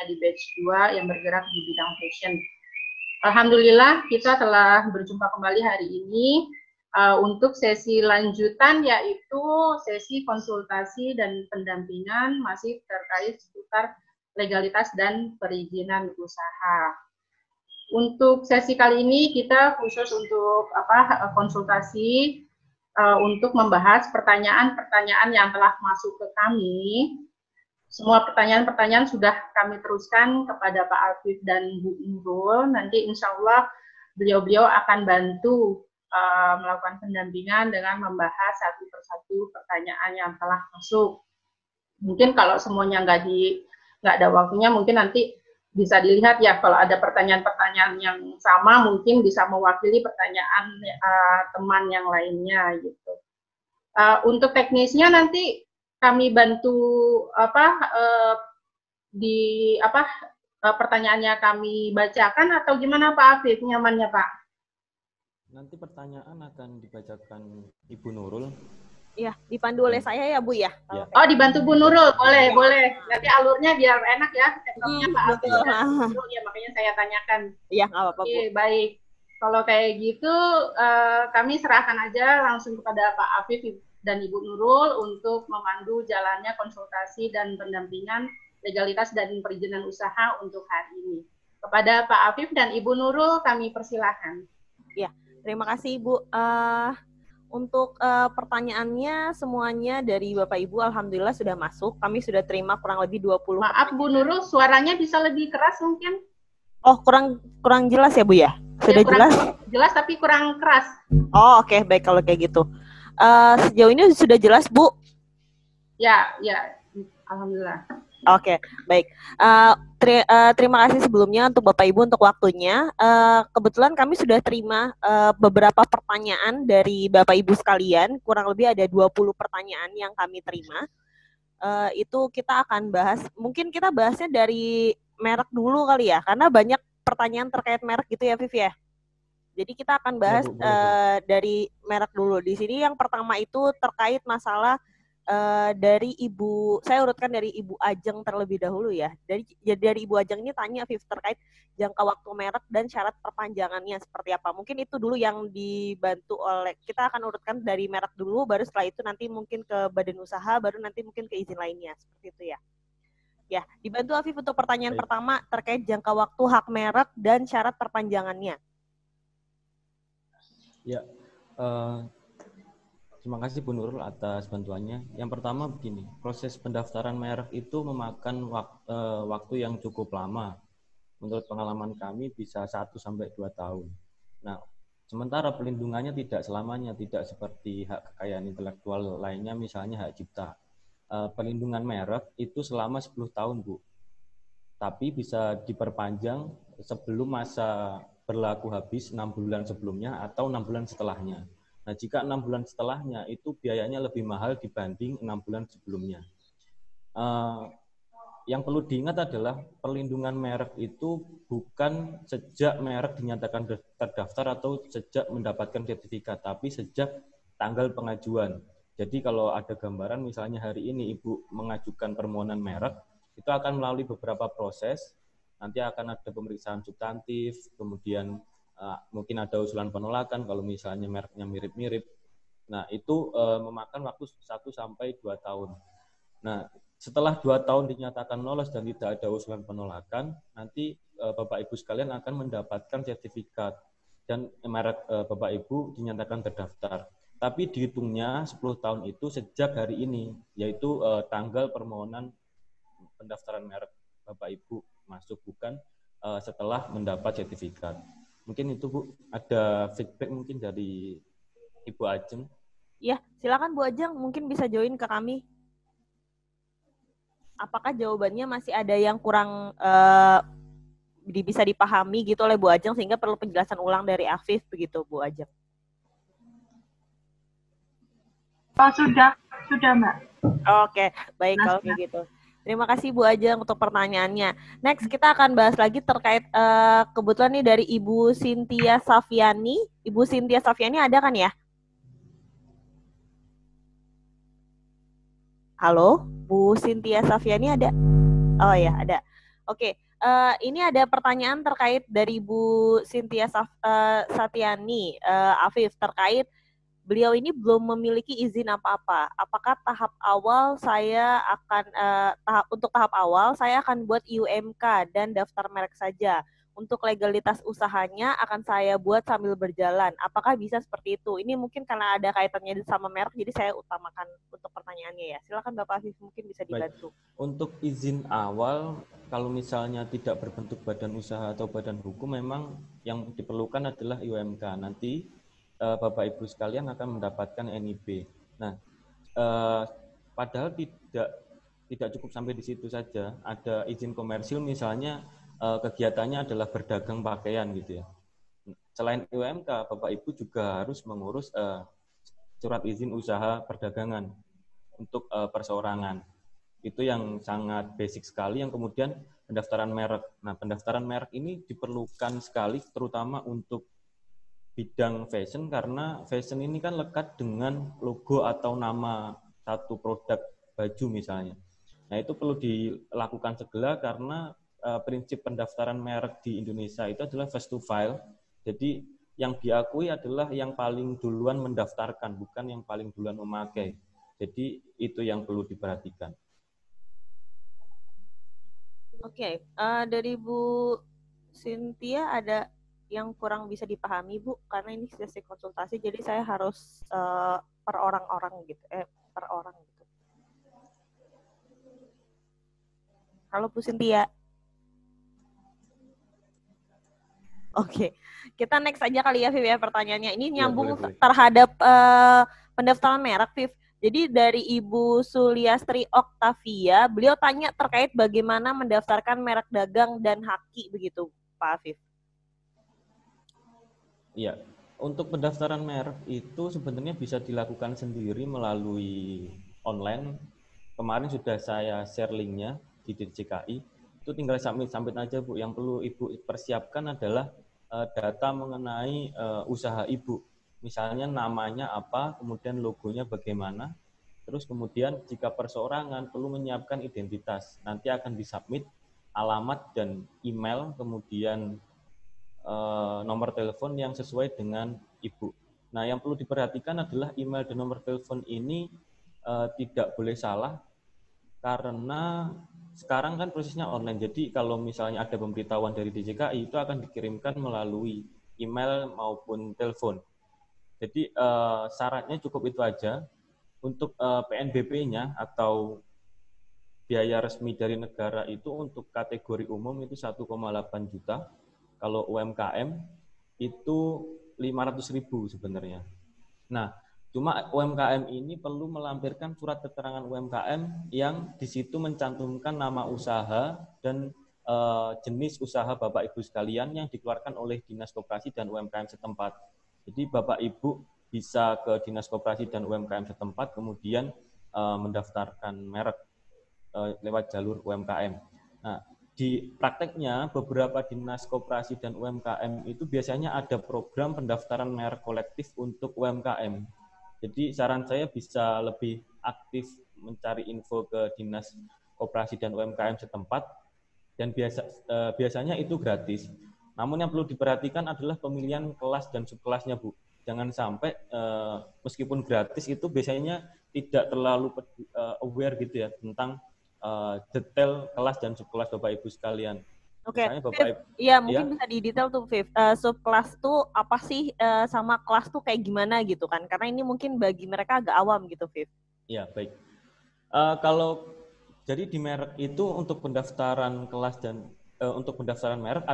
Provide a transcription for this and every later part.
di batch 2 yang bergerak di bidang fashion. Alhamdulillah kita telah berjumpa kembali hari ini untuk sesi lanjutan, yaitu sesi konsultasi dan pendampingan masih terkait seputar legalitas dan perizinan usaha. Untuk sesi kali ini kita khusus untuk konsultasi untuk membahas pertanyaan-pertanyaan yang telah masuk ke kami. Semua pertanyaan-pertanyaan sudah kami teruskan kepada Pak Afif dan Bu Nurul. Nanti insya Allah beliau-beliau akan bantu melakukan pendampingan dengan membahas satu persatu pertanyaan yang telah masuk. Mungkin kalau semuanya nggak ada waktunya, mungkin nanti bisa dilihat ya, kalau ada pertanyaan-pertanyaan yang sama mungkin bisa mewakili pertanyaan teman yang lainnya gitu. Untuk teknisnya nanti kami bantu pertanyaannya kami bacakan atau gimana Pak Afif, nyamannya Pak? Nanti pertanyaan akan dibacakan Ibu Nurul. Iya, dipandu oleh saya ya Bu ya. Ya. Oh, dibantu Bu Nurul, boleh. Nanti alurnya biar enak ya. Pak Afif ya, makanya saya tanyakan. Iya, nggak apa-apa Bu. Oke, baik. Kalau kayak gitu, kami serahkan aja langsung kepada Pak Afif dan Ibu Nurul untuk memandu jalannya konsultasi dan pendampingan legalitas dan perizinan usaha untuk hari ini. Kepada Pak Afif dan Ibu Nurul kami persilahkan. Ya, terima kasih Ibu. Untuk pertanyaannya semuanya dari Bapak Ibu alhamdulillah sudah masuk. Kami sudah terima kurang lebih 20. Maaf Bu Nurul, suaranya bisa lebih keras mungkin? Oh, kurang jelas ya Bu ya? Sudah ya, jelas? Jelas tapi kurang keras. Oh, oke, baik kalau kayak gitu. Sejauh ini sudah jelas, Bu? Ya, alhamdulillah. Oke, baik. Terima kasih sebelumnya untuk Bapak Ibu untuk waktunya. Kebetulan kami sudah terima beberapa pertanyaan dari Bapak Ibu sekalian. Kurang lebih ada 20 pertanyaan yang kami terima. Itu kita akan bahas, mungkin kita bahasnya dari merek dulu kali ya, karena banyak pertanyaan terkait merek gitu ya, Viv ya. Jadi kita akan bahas dari merek dulu. Di sini yang pertama itu terkait masalah dari Ibu, saya urutkan dari Ibu Ajeng terlebih dahulu ya. Dari Ibu Ajeng ini tanya Viv terkait jangka waktu merek dan syarat perpanjangannya seperti apa. Mungkin itu dulu yang dibantu oleh, kita akan urutkan dari merek dulu, baru setelah itu nanti mungkin ke badan usaha, baru nanti mungkin ke izin lainnya, seperti itu ya. Ya, dibantu Afif untuk pertanyaan pertama terkait jangka waktu hak merek dan syarat perpanjangannya. Ya, terima kasih Bu Nurul atas bantuannya. Yang pertama begini, proses pendaftaran merek itu memakan waktu yang cukup lama. Menurut pengalaman kami bisa 1-2 tahun. Nah, sementara pelindungannya tidak selamanya, tidak seperti hak kekayaan intelektual lainnya, misalnya hak cipta. Pelindungan merek itu selama 10 tahun, Bu. Tapi bisa diperpanjang sebelum masa berlaku habis 6 bulan sebelumnya atau 6 bulan setelahnya. Nah, jika 6 bulan setelahnya itu biayanya lebih mahal dibanding 6 bulan sebelumnya. Yang perlu diingat adalah perlindungan merek itu bukan sejak merek dinyatakan terdaftar atau sejak mendapatkan sertifikat, tapi sejak tanggal pengajuan. Jadi kalau ada gambaran misalnya hari ini Ibu mengajukan permohonan merek, itu akan melalui beberapa proses. Nanti akan ada pemeriksaan substantif, kemudian mungkin ada usulan penolakan kalau misalnya mereknya mirip-mirip. Nah, itu memakan waktu 1-2 tahun. Nah, setelah 2 tahun dinyatakan lolos dan tidak ada usulan penolakan, nanti Bapak Ibu sekalian akan mendapatkan sertifikat dan merek Bapak Ibu dinyatakan terdaftar. Tapi dihitungnya 10 tahun itu sejak hari ini, yaitu tanggal permohonan pendaftaran merek Bapak Ibu masuk, bukan setelah mendapat sertifikat. Mungkin itu Bu, ada feedback mungkin dari Ibu Ajeng. Ya, silakan Bu Ajeng, mungkin bisa join ke kami. Apakah jawabannya masih ada yang kurang bisa dipahami gitu oleh Bu Ajeng sehingga perlu penjelasan ulang dari Afif begitu Bu Ajeng? Oh, sudah Mbak. Oke, baik kalau kayak gitu. Terima kasih Bu Ajeng untuk pertanyaannya. Next kita akan bahas lagi terkait kebetulan nih dari Ibu Cynthia Safiani. Ibu Cynthia Safiani ada kan ya? Halo, Bu Cynthia Safiani ada? Oh ya, ada. Oke, ini ada pertanyaan terkait dari Bu Cynthia Satyani, Afif, terkait beliau ini belum memiliki izin apa-apa. Apakah tahap awal saya akan untuk tahap awal saya akan buat UMK dan daftar merek saja. Untuk legalitas usahanya akan saya buat sambil berjalan. Apakah bisa seperti itu? Ini mungkin karena ada kaitannya sama merek, jadi saya utamakan untuk pertanyaannya ya. Silakan Bapak Afif, mungkin bisa dibantu. Baik. Untuk izin awal, kalau misalnya tidak berbentuk badan usaha atau badan hukum, memang yang diperlukan adalah UMK. Nanti Bapak Ibu sekalian akan mendapatkan NIB. Nah, padahal tidak cukup sampai di situ saja. Ada izin komersil, misalnya kegiatannya adalah berdagang pakaian gitu ya. Selain UMK, Bapak Ibu juga harus mengurus surat izin usaha perdagangan untuk perseorangan. Itu yang sangat basic sekali. Yang kemudian pendaftaran merek. Nah, pendaftaran merek ini diperlukan sekali, terutama untuk bidang fashion, karena fashion ini kan lekat dengan logo atau nama satu produk baju misalnya. Nah, itu perlu dilakukan segera karena prinsip pendaftaran merek di Indonesia itu adalah first to file. Jadi yang diakui adalah yang paling duluan mendaftarkan, bukan yang paling duluan memakai. Jadi itu yang perlu diperhatikan. Oke, dari Bu Cynthia ada yang kurang bisa dipahami Bu, karena ini sesi konsultasi, jadi saya harus per orang-orang gitu, per orang gitu. Halo Bu Cynthia. Oke, kita next aja kali ya Viv ya pertanyaannya. Ini nyambung boleh. Terhadap pendaftaran merek Viv. Jadi dari Ibu Suliastri Oktavia, beliau tanya terkait bagaimana mendaftarkan merek dagang dan haki begitu, Pak Afif. Iya, untuk pendaftaran merek itu sebenarnya bisa dilakukan sendiri melalui online. Kemarin sudah saya share linknya di DJKI. Itu tinggal submit aja Bu. Yang perlu Ibu persiapkan adalah data mengenai usaha Ibu. Misalnya namanya apa, kemudian logonya bagaimana, terus kemudian jika perseorangan perlu menyiapkan identitas. Nanti akan disubmit alamat dan email, kemudian nomor telepon yang sesuai dengan Ibu. Nah, yang perlu diperhatikan adalah email dan nomor telepon ini tidak boleh salah, karena sekarang kan prosesnya online. Jadi kalau misalnya ada pemberitahuan dari DJKI itu akan dikirimkan melalui email maupun telepon. Jadi syaratnya cukup itu aja. Untuk PNBP-nya atau biaya resmi dari negara itu untuk kategori umum itu 1,8 juta. Kalau UMKM itu 500.000 sebenarnya. Nah, cuma UMKM ini perlu melampirkan surat keterangan UMKM yang di situ mencantumkan nama usaha dan jenis usaha Bapak Ibu sekalian yang dikeluarkan oleh Dinas Koperasi dan UMKM setempat. Jadi Bapak Ibu bisa ke Dinas Koperasi dan UMKM setempat kemudian mendaftarkan merek lewat jalur UMKM. Nah, di prakteknya beberapa Dinas Koperasi dan UMKM itu biasanya ada program pendaftaran merek kolektif untuk UMKM. Jadi saran saya bisa lebih aktif mencari info ke Dinas Koperasi dan UMKM setempat, dan biasanya itu gratis. Namun yang perlu diperhatikan adalah pemilihan kelas dan subkelasnya, Bu. Jangan sampai meskipun gratis itu biasanya tidak terlalu aware gitu ya tentang detail kelas dan subkelas Bapak Ibu sekalian. Oke, iya mungkin bisa didetail tuh Viv. Subkelas tuh apa sih sama kelas tuh kayak gimana gitu kan? Karena ini mungkin bagi mereka agak awam gitu, Viv. Iya, baik. Kalau jadi di merek itu untuk pendaftaran kelas dan untuk pendaftaran merek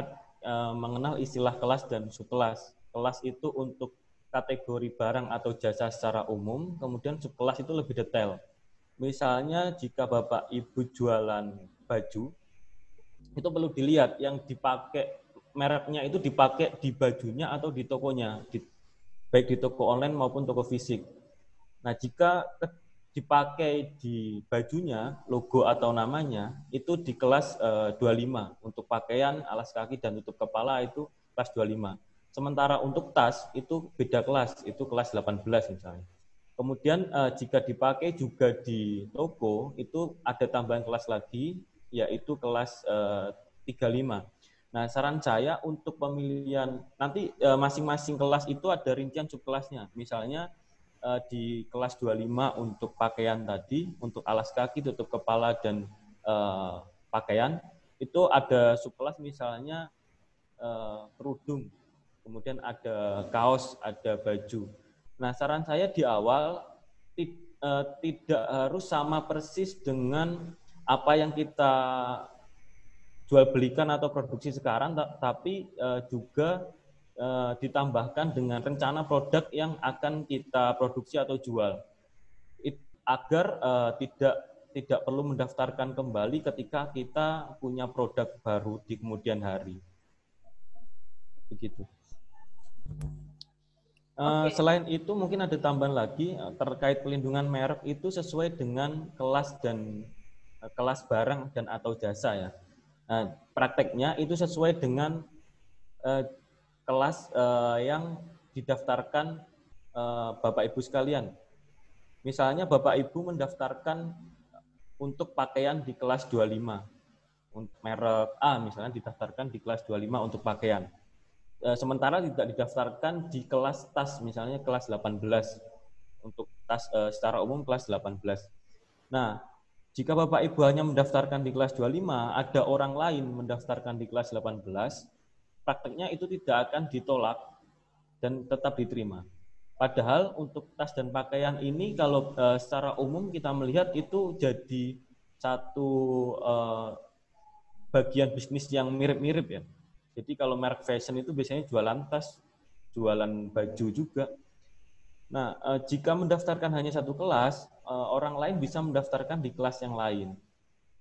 mengenal istilah kelas dan subkelas. Kelas itu untuk kategori barang atau jasa secara umum, kemudian subkelas itu lebih detail. Misalnya jika Bapak Ibu jualan baju, itu perlu dilihat yang dipakai mereknya itu dipakai di bajunya atau di tokonya, baik di toko online maupun toko fisik. Nah, jika dipakai di bajunya, logo atau namanya, itu di kelas 25. Untuk pakaian, alas kaki, dan tutup kepala itu kelas 25. Sementara untuk tas itu beda kelas, itu kelas 18 misalnya. Kemudian jika dipakai juga di toko, itu ada tambahan kelas lagi, yaitu kelas 35. Nah, saran saya untuk pemilihan nanti masing-masing kelas itu ada rincian subkelasnya. Misalnya di kelas 25 untuk pakaian tadi, untuk alas kaki, tutup kepala dan pakaian, itu ada subkelas misalnya kerudung, kemudian ada kaos, ada baju. Nah, saran saya di awal tidak harus sama persis dengan apa yang kita jual belikan atau produksi sekarang, tapi juga ditambahkan dengan rencana produk yang akan kita produksi atau jual, agar tidak perlu mendaftarkan kembali ketika kita punya produk baru di kemudian hari. Begitu. Selain itu mungkin ada tambahan lagi terkait pelindungan merek itu sesuai dengan kelas dan kelas barang dan atau jasa ya. Prakteknya itu sesuai dengan kelas yang didaftarkan Bapak Ibu sekalian. Misalnya Bapak Ibu mendaftarkan untuk pakaian di kelas 25. Merek A misalnya didaftarkan di kelas 25 untuk pakaian. Sementara tidak didaftarkan di kelas tas, misalnya kelas 18. Untuk tas secara umum kelas 18. Nah, jika Bapak Ibu hanya mendaftarkan di kelas 25, ada orang lain mendaftarkan di kelas 18, prakteknya itu tidak akan ditolak dan tetap diterima. Padahal untuk tas dan pakaian ini kalau secara umum kita melihat itu jadi satu bagian bisnis yang mirip-mirip ya. Jadi kalau merek fashion itu biasanya jualan tas, jualan baju juga. Nah, jika mendaftarkan hanya satu kelas, orang lain bisa mendaftarkan di kelas yang lain.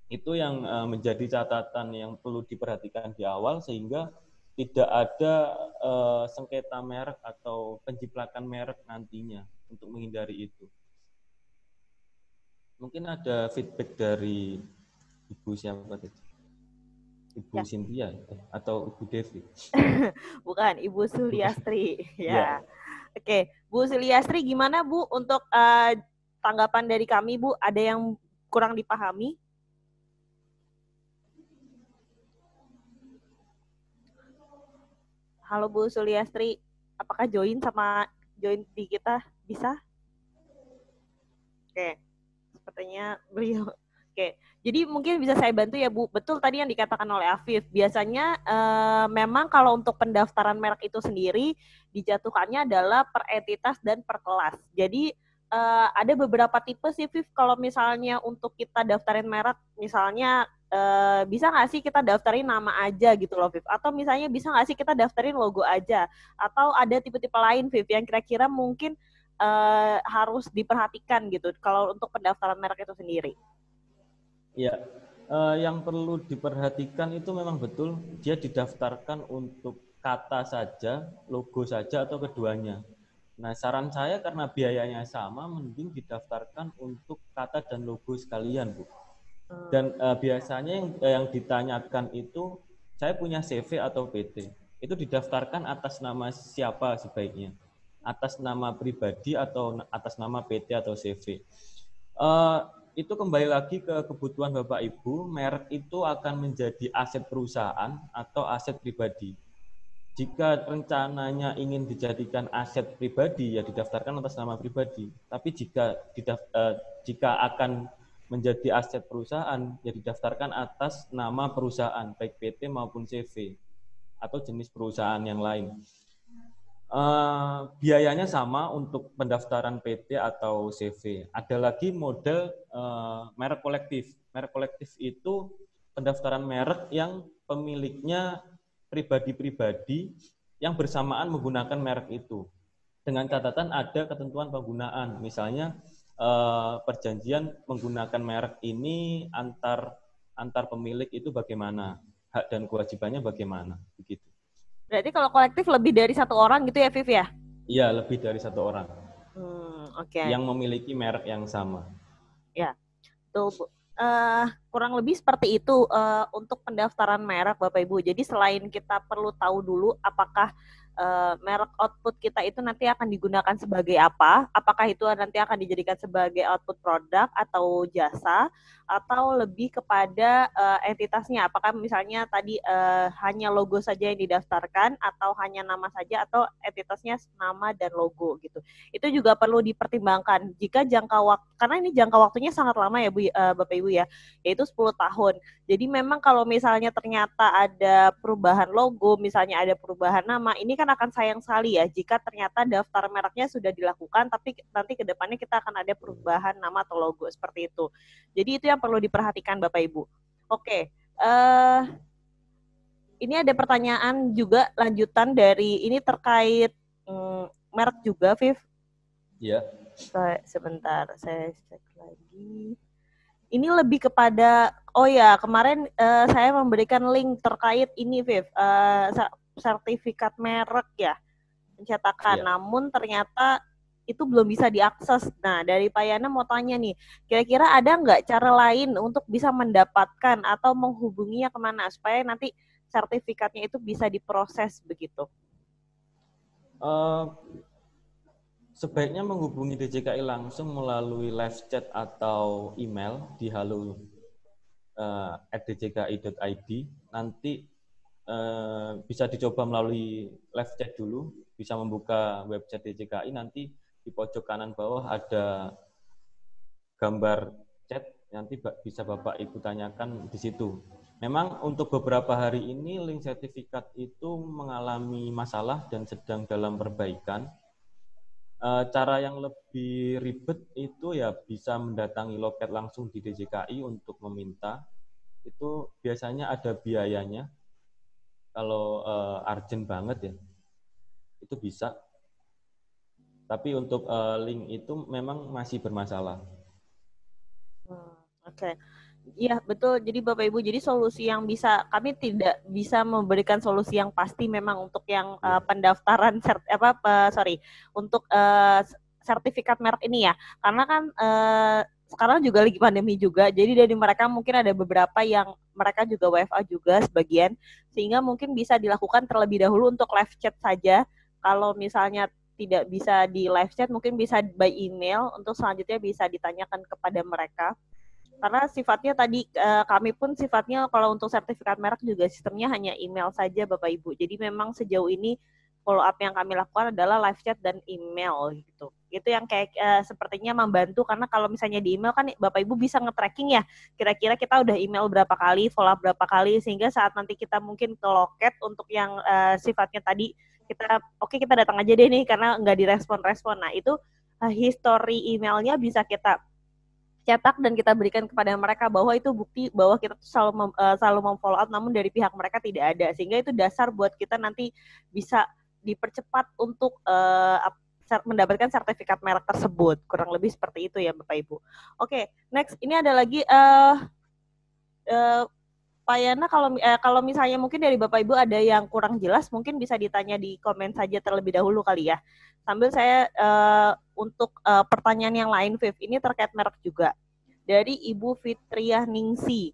Itu yang menjadi catatan yang perlu diperhatikan di awal sehingga tidak ada sengketa merek atau penjiplakan merek nantinya untuk menghindari itu. Mungkin ada feedback dari Ibu siapa tadi? Ibu Cynthia atau Ibu Devi? Bukan, Ibu Suliastri. Ya. Oke, Bu Suliastri gimana Bu untuk tanggapan dari kami Bu? Ada yang kurang dipahami? Halo Bu Suliastri, apakah join di kita? Bisa? Oke, sepertinya beliau. Oke, jadi mungkin bisa saya bantu ya Bu. Betul tadi yang dikatakan oleh Afif. Biasanya memang kalau untuk pendaftaran merek itu sendiri dijatuhkannya adalah per entitas dan per kelas. Jadi ada beberapa tipe sih, Afif. Kalau misalnya untuk kita daftarin merek, misalnya bisa nggak sih kita daftarin nama aja gitu loh, Afif? Atau misalnya bisa nggak sih kita daftarin logo aja? Atau ada tipe-tipe lain, Afif, yang kira-kira mungkin harus diperhatikan gitu kalau untuk pendaftaran merek itu sendiri? Ya, yang perlu diperhatikan itu memang betul dia didaftarkan untuk kata saja, logo saja atau keduanya. Nah, saran saya karena biayanya sama, mending didaftarkan untuk kata dan logo sekalian, Bu. Dan biasanya yang ditanyakan itu, saya punya CV atau PT. Itu didaftarkan atas nama siapa sebaiknya? Atas nama pribadi atau atas nama PT atau CV? Itu kembali lagi ke kebutuhan Bapak Ibu, merek itu akan menjadi aset perusahaan atau aset pribadi. Jika rencananya ingin dijadikan aset pribadi, ya didaftarkan atas nama pribadi. Tapi jika akan menjadi aset perusahaan, ya didaftarkan atas nama perusahaan, baik PT maupun CV, atau jenis perusahaan yang lain. Biayanya sama untuk pendaftaran PT atau CV. Ada lagi model merek kolektif. Merek kolektif itu pendaftaran merek yang pemiliknya pribadi-pribadi yang bersamaan menggunakan merek itu. Dengan catatan ada ketentuan penggunaan. Misalnya perjanjian menggunakan merek ini antar pemilik itu bagaimana, hak dan kewajibannya bagaimana, begitu. Berarti kalau kolektif lebih dari satu orang gitu ya, Viv ya? Iya, lebih dari satu orang. Oke. Yang memiliki merek yang sama. Ya, tuh Bu. Kurang lebih seperti itu untuk pendaftaran merek Bapak Ibu. Jadi selain kita perlu tahu dulu apakah merek output kita itu nanti akan digunakan sebagai apa? Apakah itu nanti akan dijadikan sebagai output produk atau jasa, atau lebih kepada entitasnya? Apakah misalnya tadi hanya logo saja yang didaftarkan, atau hanya nama saja, atau entitasnya nama dan logo gitu? Itu juga perlu dipertimbangkan. Jika jangka waktu, karena ini jangka waktunya sangat lama ya Bu, Bapak Ibu ya, yaitu 10 tahun. Jadi memang kalau misalnya ternyata ada perubahan logo, misalnya ada perubahan nama, ini kan akan sayang sekali ya jika ternyata daftar mereknya sudah dilakukan, tapi nanti ke depannya kita akan ada perubahan nama atau logo seperti itu. Jadi itu yang perlu diperhatikan Bapak Ibu. Oke, ini ada pertanyaan juga lanjutan dari ini terkait merek juga, Viv. Iya. Sebentar, saya cek lagi. Ini lebih kepada, kemarin saya memberikan link terkait ini, Viv, sertifikat merek ya, pencetakan. Namun ternyata itu belum bisa diakses. Nah, dari Pak Yana mau tanya nih, kira-kira ada nggak cara lain untuk bisa mendapatkan atau menghubunginya kemana supaya nanti sertifikatnya itu bisa diproses begitu? Sebaiknya menghubungi DJKI langsung melalui live chat atau email di halo@djki.id. Nanti bisa dicoba melalui live chat dulu, bisa membuka website DJKI, nanti di pojok kanan bawah ada gambar chat, nanti bisa Bapak Ibu tanyakan di situ. Memang untuk beberapa hari ini link sertifikat itu mengalami masalah dan sedang dalam perbaikan. Cara yang lebih ribet itu ya bisa mendatangi loket langsung di DJKI untuk meminta. Itu biasanya ada biayanya. Kalau urgent banget ya, itu bisa. Tapi untuk link itu memang masih bermasalah. Oke. Iya, betul. Jadi Bapak Ibu, jadi solusi yang bisa, kami tidak bisa memberikan solusi yang pasti memang untuk yang pendaftaran untuk sertifikat merek ini ya. Karena kan sekarang juga lagi pandemi juga. Jadi dari mereka mungkin ada beberapa yang mereka juga WFA juga sebagian, sehingga mungkin bisa dilakukan terlebih dahulu untuk live chat saja. Kalau misalnya tidak bisa di live chat, mungkin bisa by email, untuk selanjutnya bisa ditanyakan kepada mereka. Karena sifatnya tadi kami pun sifatnya kalau untuk sertifikat merek juga sistemnya hanya email saja Bapak Ibu. Jadi memang sejauh ini follow up yang kami lakukan adalah live chat dan email gitu. Itu yang kayak sepertinya membantu, karena kalau misalnya di email kan Bapak Ibu bisa nge-tracking ya. Kira-kira kita udah email berapa kali, follow up berapa kali, sehingga saat nanti kita mungkin ke loket untuk yang sifatnya tadi kita datang aja deh nih karena nggak direspon-respon. Nah itu history emailnya bisa kita cetak dan kita berikan kepada mereka bahwa itu bukti bahwa kita selalu memfollow up, namun dari pihak mereka tidak ada, sehingga itu dasar buat kita nanti bisa dipercepat untuk mendapatkan sertifikat merek tersebut. Kurang lebih seperti itu ya Bapak Ibu. Oke, next ini ada lagi Pak Yana, kalau misalnya mungkin dari Bapak Ibu ada yang kurang jelas, mungkin bisa ditanya di komen saja terlebih dahulu kali ya. Sambil saya untuk pertanyaan yang lain, Viv, ini terkait merek juga. Dari Ibu Fitriah Ningsi.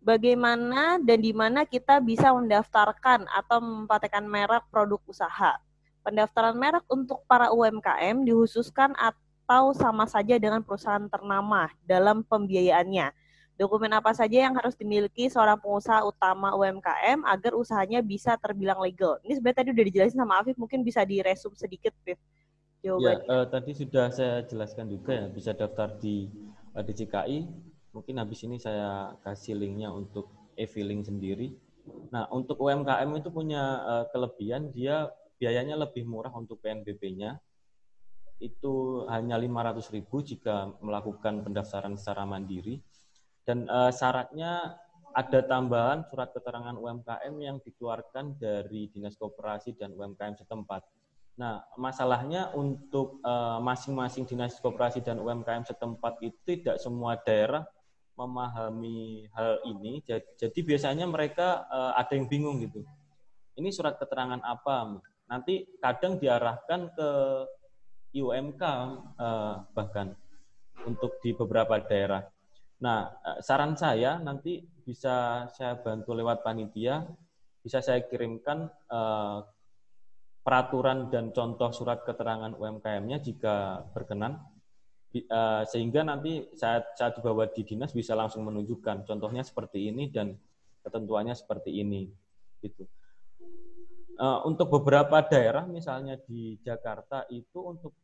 Bagaimana dan di mana kita bisa mendaftarkan atau mempraktekkan merek produk usaha? Pendaftaran merek untuk para UMKM dihususkan atau sama saja dengan perusahaan ternama dalam pembiayaannya? Dokumen apa saja yang harus dimiliki seorang pengusaha utama UMKM agar usahanya bisa terbilang legal? Ini sebenarnya tadi udah dijelasin sama Afif, mungkin bisa diresum sedikit, Viv. Ya, tadi sudah saya jelaskan juga ya, bisa daftar di DJKI. Mungkin habis ini saya kasih linknya untuk e-filing sendiri. Nah, untuk UMKM itu punya kelebihan, dia biayanya lebih murah untuk PNBP-nya. Itu hanya 500.000 jika melakukan pendaftaran secara mandiri. Dan syaratnya ada tambahan surat keterangan UMKM yang dikeluarkan dari Dinas Koperasi dan UMKM setempat. Nah, masalahnya untuk masing-masing Dinas Koperasi dan UMKM setempat itu tidak semua daerah memahami hal ini. Jadi biasanya mereka ada yang bingung gitu. Ini surat keterangan apa? Nanti kadang diarahkan ke IUMK bahkan untuk di beberapa daerah. Nah, saran saya nanti bisa saya bantu lewat panitia, bisa saya kirimkan peraturan dan contoh surat keterangan UMKM-nya jika berkenan, sehingga nanti saat dibawa di dinas bisa langsung menunjukkan contohnya seperti ini dan ketentuannya seperti ini gitu. Untuk beberapa daerah misalnya di Jakarta itu untuk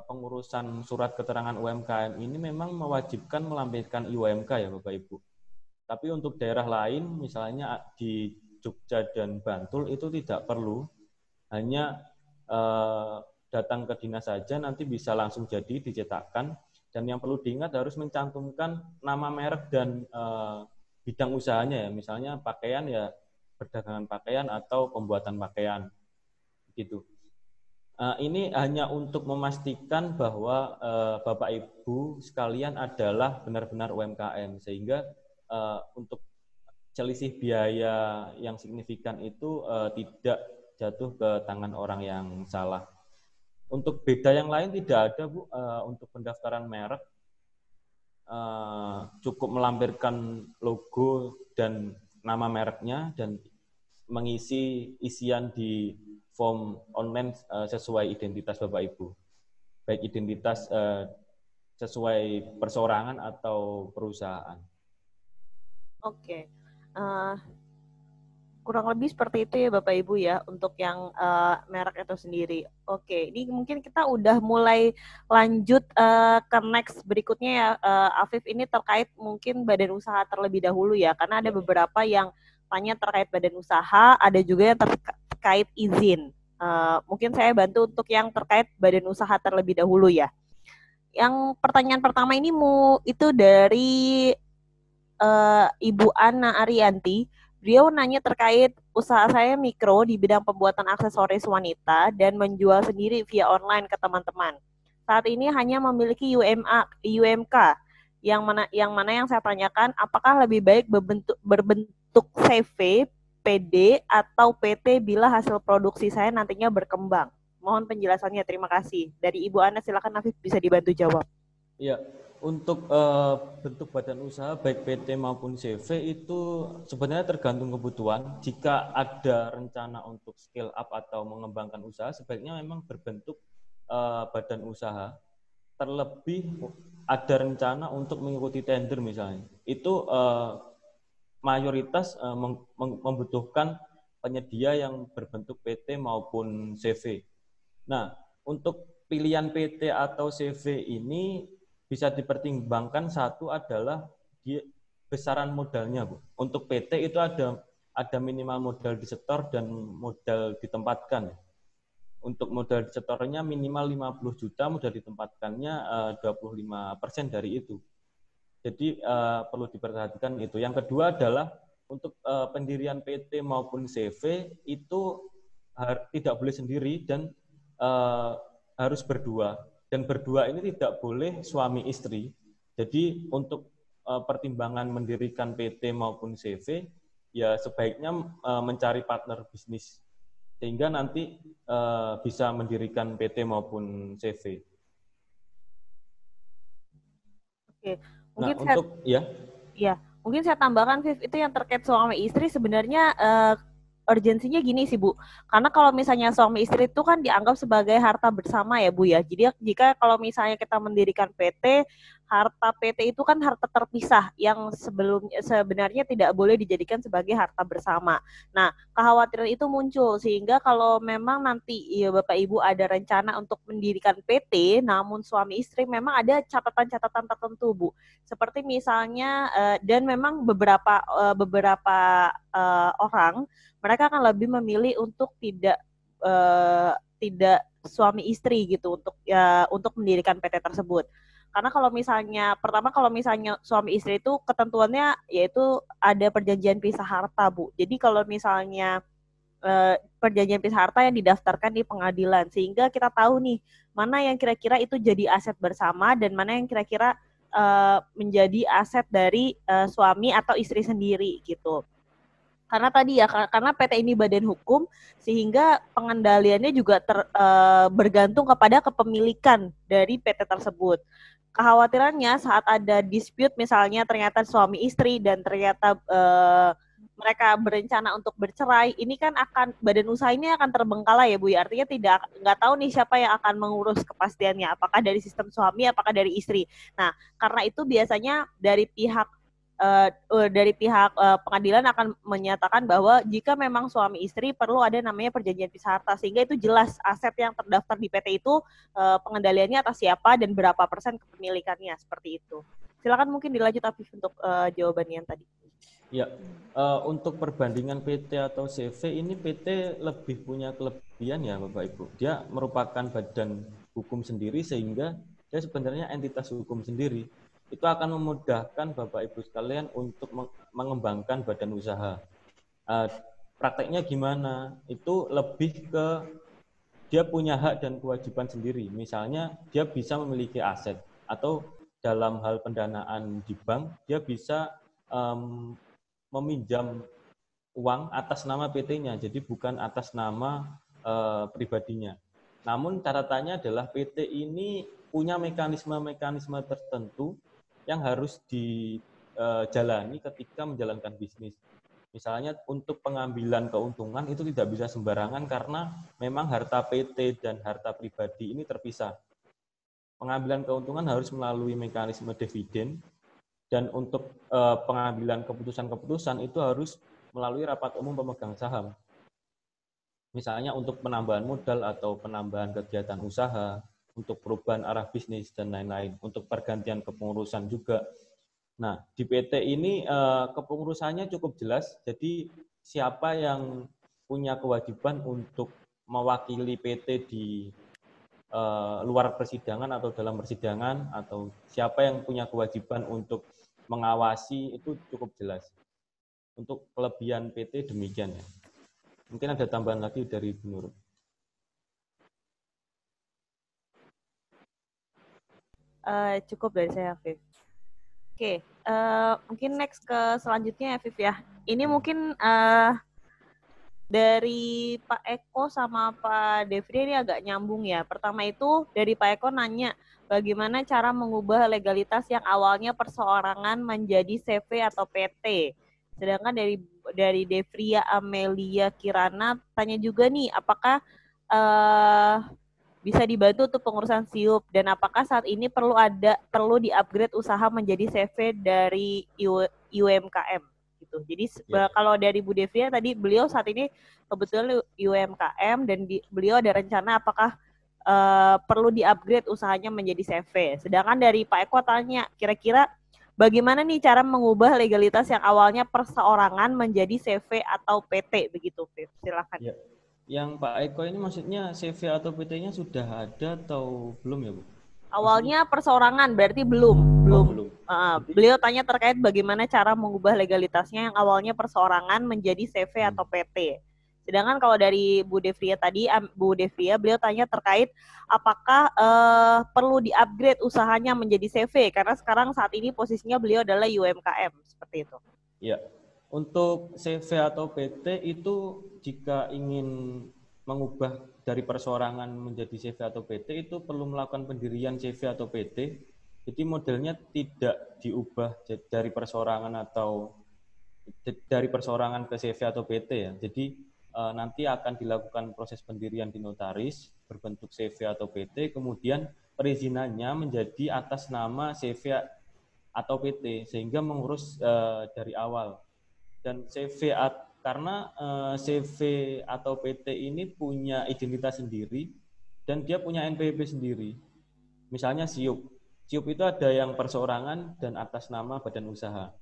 pengurusan surat keterangan UMKM ini memang mewajibkan melampirkan IUMK ya Bapak Ibu. Tapi untuk daerah lain misalnya di Jogja dan Bantul itu tidak perlu, hanya datang ke dinas saja nanti bisa langsung jadi dicetakkan, dan yang perlu diingat harus mencantumkan nama merek dan bidang usahanya ya, misalnya pakaian ya perdagangan pakaian atau pembuatan pakaian gitu. Ini hanya untuk memastikan bahwa Bapak Ibu sekalian adalah benar-benar UMKM, sehingga untuk selisih biaya yang signifikan itu tidak jatuh ke tangan orang yang salah. Untuk beda yang lain tidak ada Bu. Untuk pendaftaran merek cukup melampirkan logo dan nama mereknya dan mengisi isian di form online sesuai identitas Bapak Ibu, baik identitas sesuai perseorangan atau perusahaan. Oke. Kurang lebih seperti itu ya Bapak Ibu ya untuk yang merek itu sendiri. Oke, ini mungkin kita udah mulai lanjut ke next berikutnya ya Afif, ini terkait mungkin badan usaha terlebih dahulu ya, karena ada beberapa yang tanya terkait badan usaha, ada juga yang terkait izin. Mungkin saya bantu untuk yang terkait badan usaha terlebih dahulu ya. Yang pertanyaan pertama ini itu dari Ibu Ana Arianti. Beliau nanya terkait usaha saya mikro di bidang pembuatan aksesoris wanita dan menjual sendiri via online ke teman-teman. Saat ini hanya memiliki IUMK, yang mana saya tanyakan apakah lebih baik berbentuk CV, PD atau PT bila hasil produksi saya nantinya berkembang. Mohon penjelasannya, terima kasih. Dari Ibu Ana, silakan Afif bisa dibantu jawab. Iya. Untuk bentuk badan usaha baik PT maupun CV itu sebenarnya tergantung kebutuhan. Jika ada rencana untuk scale up atau mengembangkan usaha, sebaiknya memang berbentuk badan usaha. Terlebih ada rencana untuk mengikuti tender misalnya. Itu mayoritas membutuhkan penyedia yang berbentuk PT maupun CV. Nah, untuk pilihan PT atau CV ini bisa dipertimbangkan, satu adalah besaran modalnya, Bu. Untuk PT itu ada minimal modal disetor dan modal ditempatkan. Untuk modal disetornya minimal 50 juta, modal ditempatkannya 25% dari itu. Jadi perlu diperhatikan itu. Yang kedua adalah untuk pendirian PT maupun CV itu tidak boleh sendiri dan harus berdua. Dan berdua ini tidak boleh suami istri. Jadi untuk pertimbangan mendirikan PT maupun CV, ya sebaiknya mencari partner bisnis sehingga nanti bisa mendirikan PT maupun CV. Oke, mungkin mungkin saya tambahkan, Viv, itu yang terkait suami istri sebenarnya urgensinya gini sih Bu, karena kalau misalnya suami istri itu kan dianggap sebagai harta bersama ya Bu ya. Jadi jika kalau misalnya kita mendirikan PT, harta PT itu kan harta terpisah yang sebenarnya tidak boleh dijadikan sebagai harta bersama. Nah, kekhawatiran itu muncul sehingga kalau memang nanti ya Bapak Ibu ada rencana untuk mendirikan PT, namun suami istri memang ada catatan-catatan tertentu Bu. Seperti misalnya dan memang beberapa orang mereka akan lebih memilih untuk tidak suami istri gitu untuk mendirikan PT tersebut. Karena kalau misalnya suami istri itu ketentuannya yaitu ada perjanjian pisah harta Bu. Jadi kalau misalnya perjanjian pisah harta yang didaftarkan di pengadilan, sehingga kita tahu nih mana yang kira-kira itu jadi aset bersama dan mana yang kira-kira menjadi aset dari suami atau istri sendiri gitu. Karena tadi ya, karena PT ini badan hukum, sehingga pengendaliannya juga bergantung kepada kepemilikan dari PT tersebut. Kekhawatirannya saat ada dispute misalnya ternyata suami istri dan ternyata mereka berencana untuk bercerai, ini kan akan badan usaha ini akan terbengkalai ya Bu ya. Artinya nggak tahu nih siapa yang akan mengurus kepastiannya, apakah dari sistem suami, apakah dari istri. Nah, karena itu biasanya dari pihak pengadilan akan menyatakan bahwa jika memang suami istri perlu ada namanya perjanjian pisah harta, sehingga itu jelas aset yang terdaftar di PT itu pengendaliannya atas siapa dan berapa persen kepemilikannya, seperti itu. Silakan mungkin dilanjut Afif untuk jawabannya yang tadi. Ya, untuk perbandingan PT atau CV ini PT lebih punya kelebihan ya Bapak Ibu. Dia merupakan badan hukum sendiri sehingga dia sebenarnya entitas hukum sendiri. Itu akan memudahkan Bapak Ibu sekalian untuk mengembangkan badan usaha. Prakteknya gimana? Itu lebih ke dia punya hak dan kewajiban sendiri. Misalnya dia bisa memiliki aset atau dalam hal pendanaan di bank dia bisa meminjam uang atas nama PT-nya, jadi bukan atas nama pribadinya. Namun catatannya adalah PT ini punya mekanisme-mekanisme tertentu yang harus dijalani ketika menjalankan bisnis. Misalnya untuk pengambilan keuntungan itu tidak bisa sembarangan karena memang harta PT dan harta pribadi ini terpisah. Pengambilan keuntungan harus melalui mekanisme dividen dan untuk pengambilan keputusan-keputusan itu harus melalui rapat umum pemegang saham. Misalnya untuk penambahan modal atau penambahan kegiatan usaha, untuk perubahan arah bisnis dan lain-lain, untuk pergantian kepengurusan juga. Nah, di PT ini kepengurusannya cukup jelas, jadi siapa yang punya kewajiban untuk mewakili PT di luar persidangan atau dalam persidangan, atau siapa yang punya kewajiban untuk mengawasi, itu cukup jelas. Untuk kelebihan PT demikian ya. Mungkin ada tambahan lagi dari Bu Nur. Cukup dari saya, Afif. Oke, mungkin next ke selanjutnya, Afif ya. Ini mungkin dari Pak Eko sama Pak Devri ini agak nyambung ya. Pertama itu dari Pak Eko nanya, bagaimana cara mengubah legalitas yang awalnya perseorangan menjadi CV atau PT. Sedangkan dari Devria Amelia Kirana tanya juga nih, apakah bisa dibantu untuk pengurusan SIUP dan apakah saat ini perlu di-upgrade usaha menjadi CV dari UMKM gitu. Jadi kalau dari Bu Devia tadi beliau saat ini kebetulan UMKM dan beliau ada rencana apakah perlu di-upgrade usahanya menjadi CV. Sedangkan dari Pak Eko tanya kira-kira bagaimana nih cara mengubah legalitas yang awalnya perseorangan menjadi CV atau PT begitu, Viv? Silakan. Ya. Yang Pak Eko ini maksudnya CV atau PT-nya sudah ada atau belum ya Bu? Awalnya perseorangan berarti belum. Beliau tanya terkait bagaimana cara mengubah legalitasnya yang awalnya perseorangan menjadi CV atau PT. Sedangkan kalau dari Bu Devria tadi, Bu Devria beliau tanya terkait apakah perlu di-upgrade usahanya menjadi CV karena sekarang saat ini posisinya beliau adalah UMKM seperti itu. Ya. Untuk CV atau PT itu jika ingin mengubah dari perseorangan menjadi CV atau PT itu perlu melakukan pendirian CV atau PT. Jadi modelnya tidak diubah dari perseorangan atau dari perseorangan ke CV atau PT ya. Jadi nanti akan dilakukan proses pendirian di notaris berbentuk CV atau PT, kemudian perizinannya menjadi atas nama CV atau PT sehingga mengurus dari awal. Dan karena CV atau PT ini punya identitas sendiri dan dia punya NPWP sendiri. Misalnya SIUP. SIUP itu ada yang perseorangan dan atas nama badan usaha.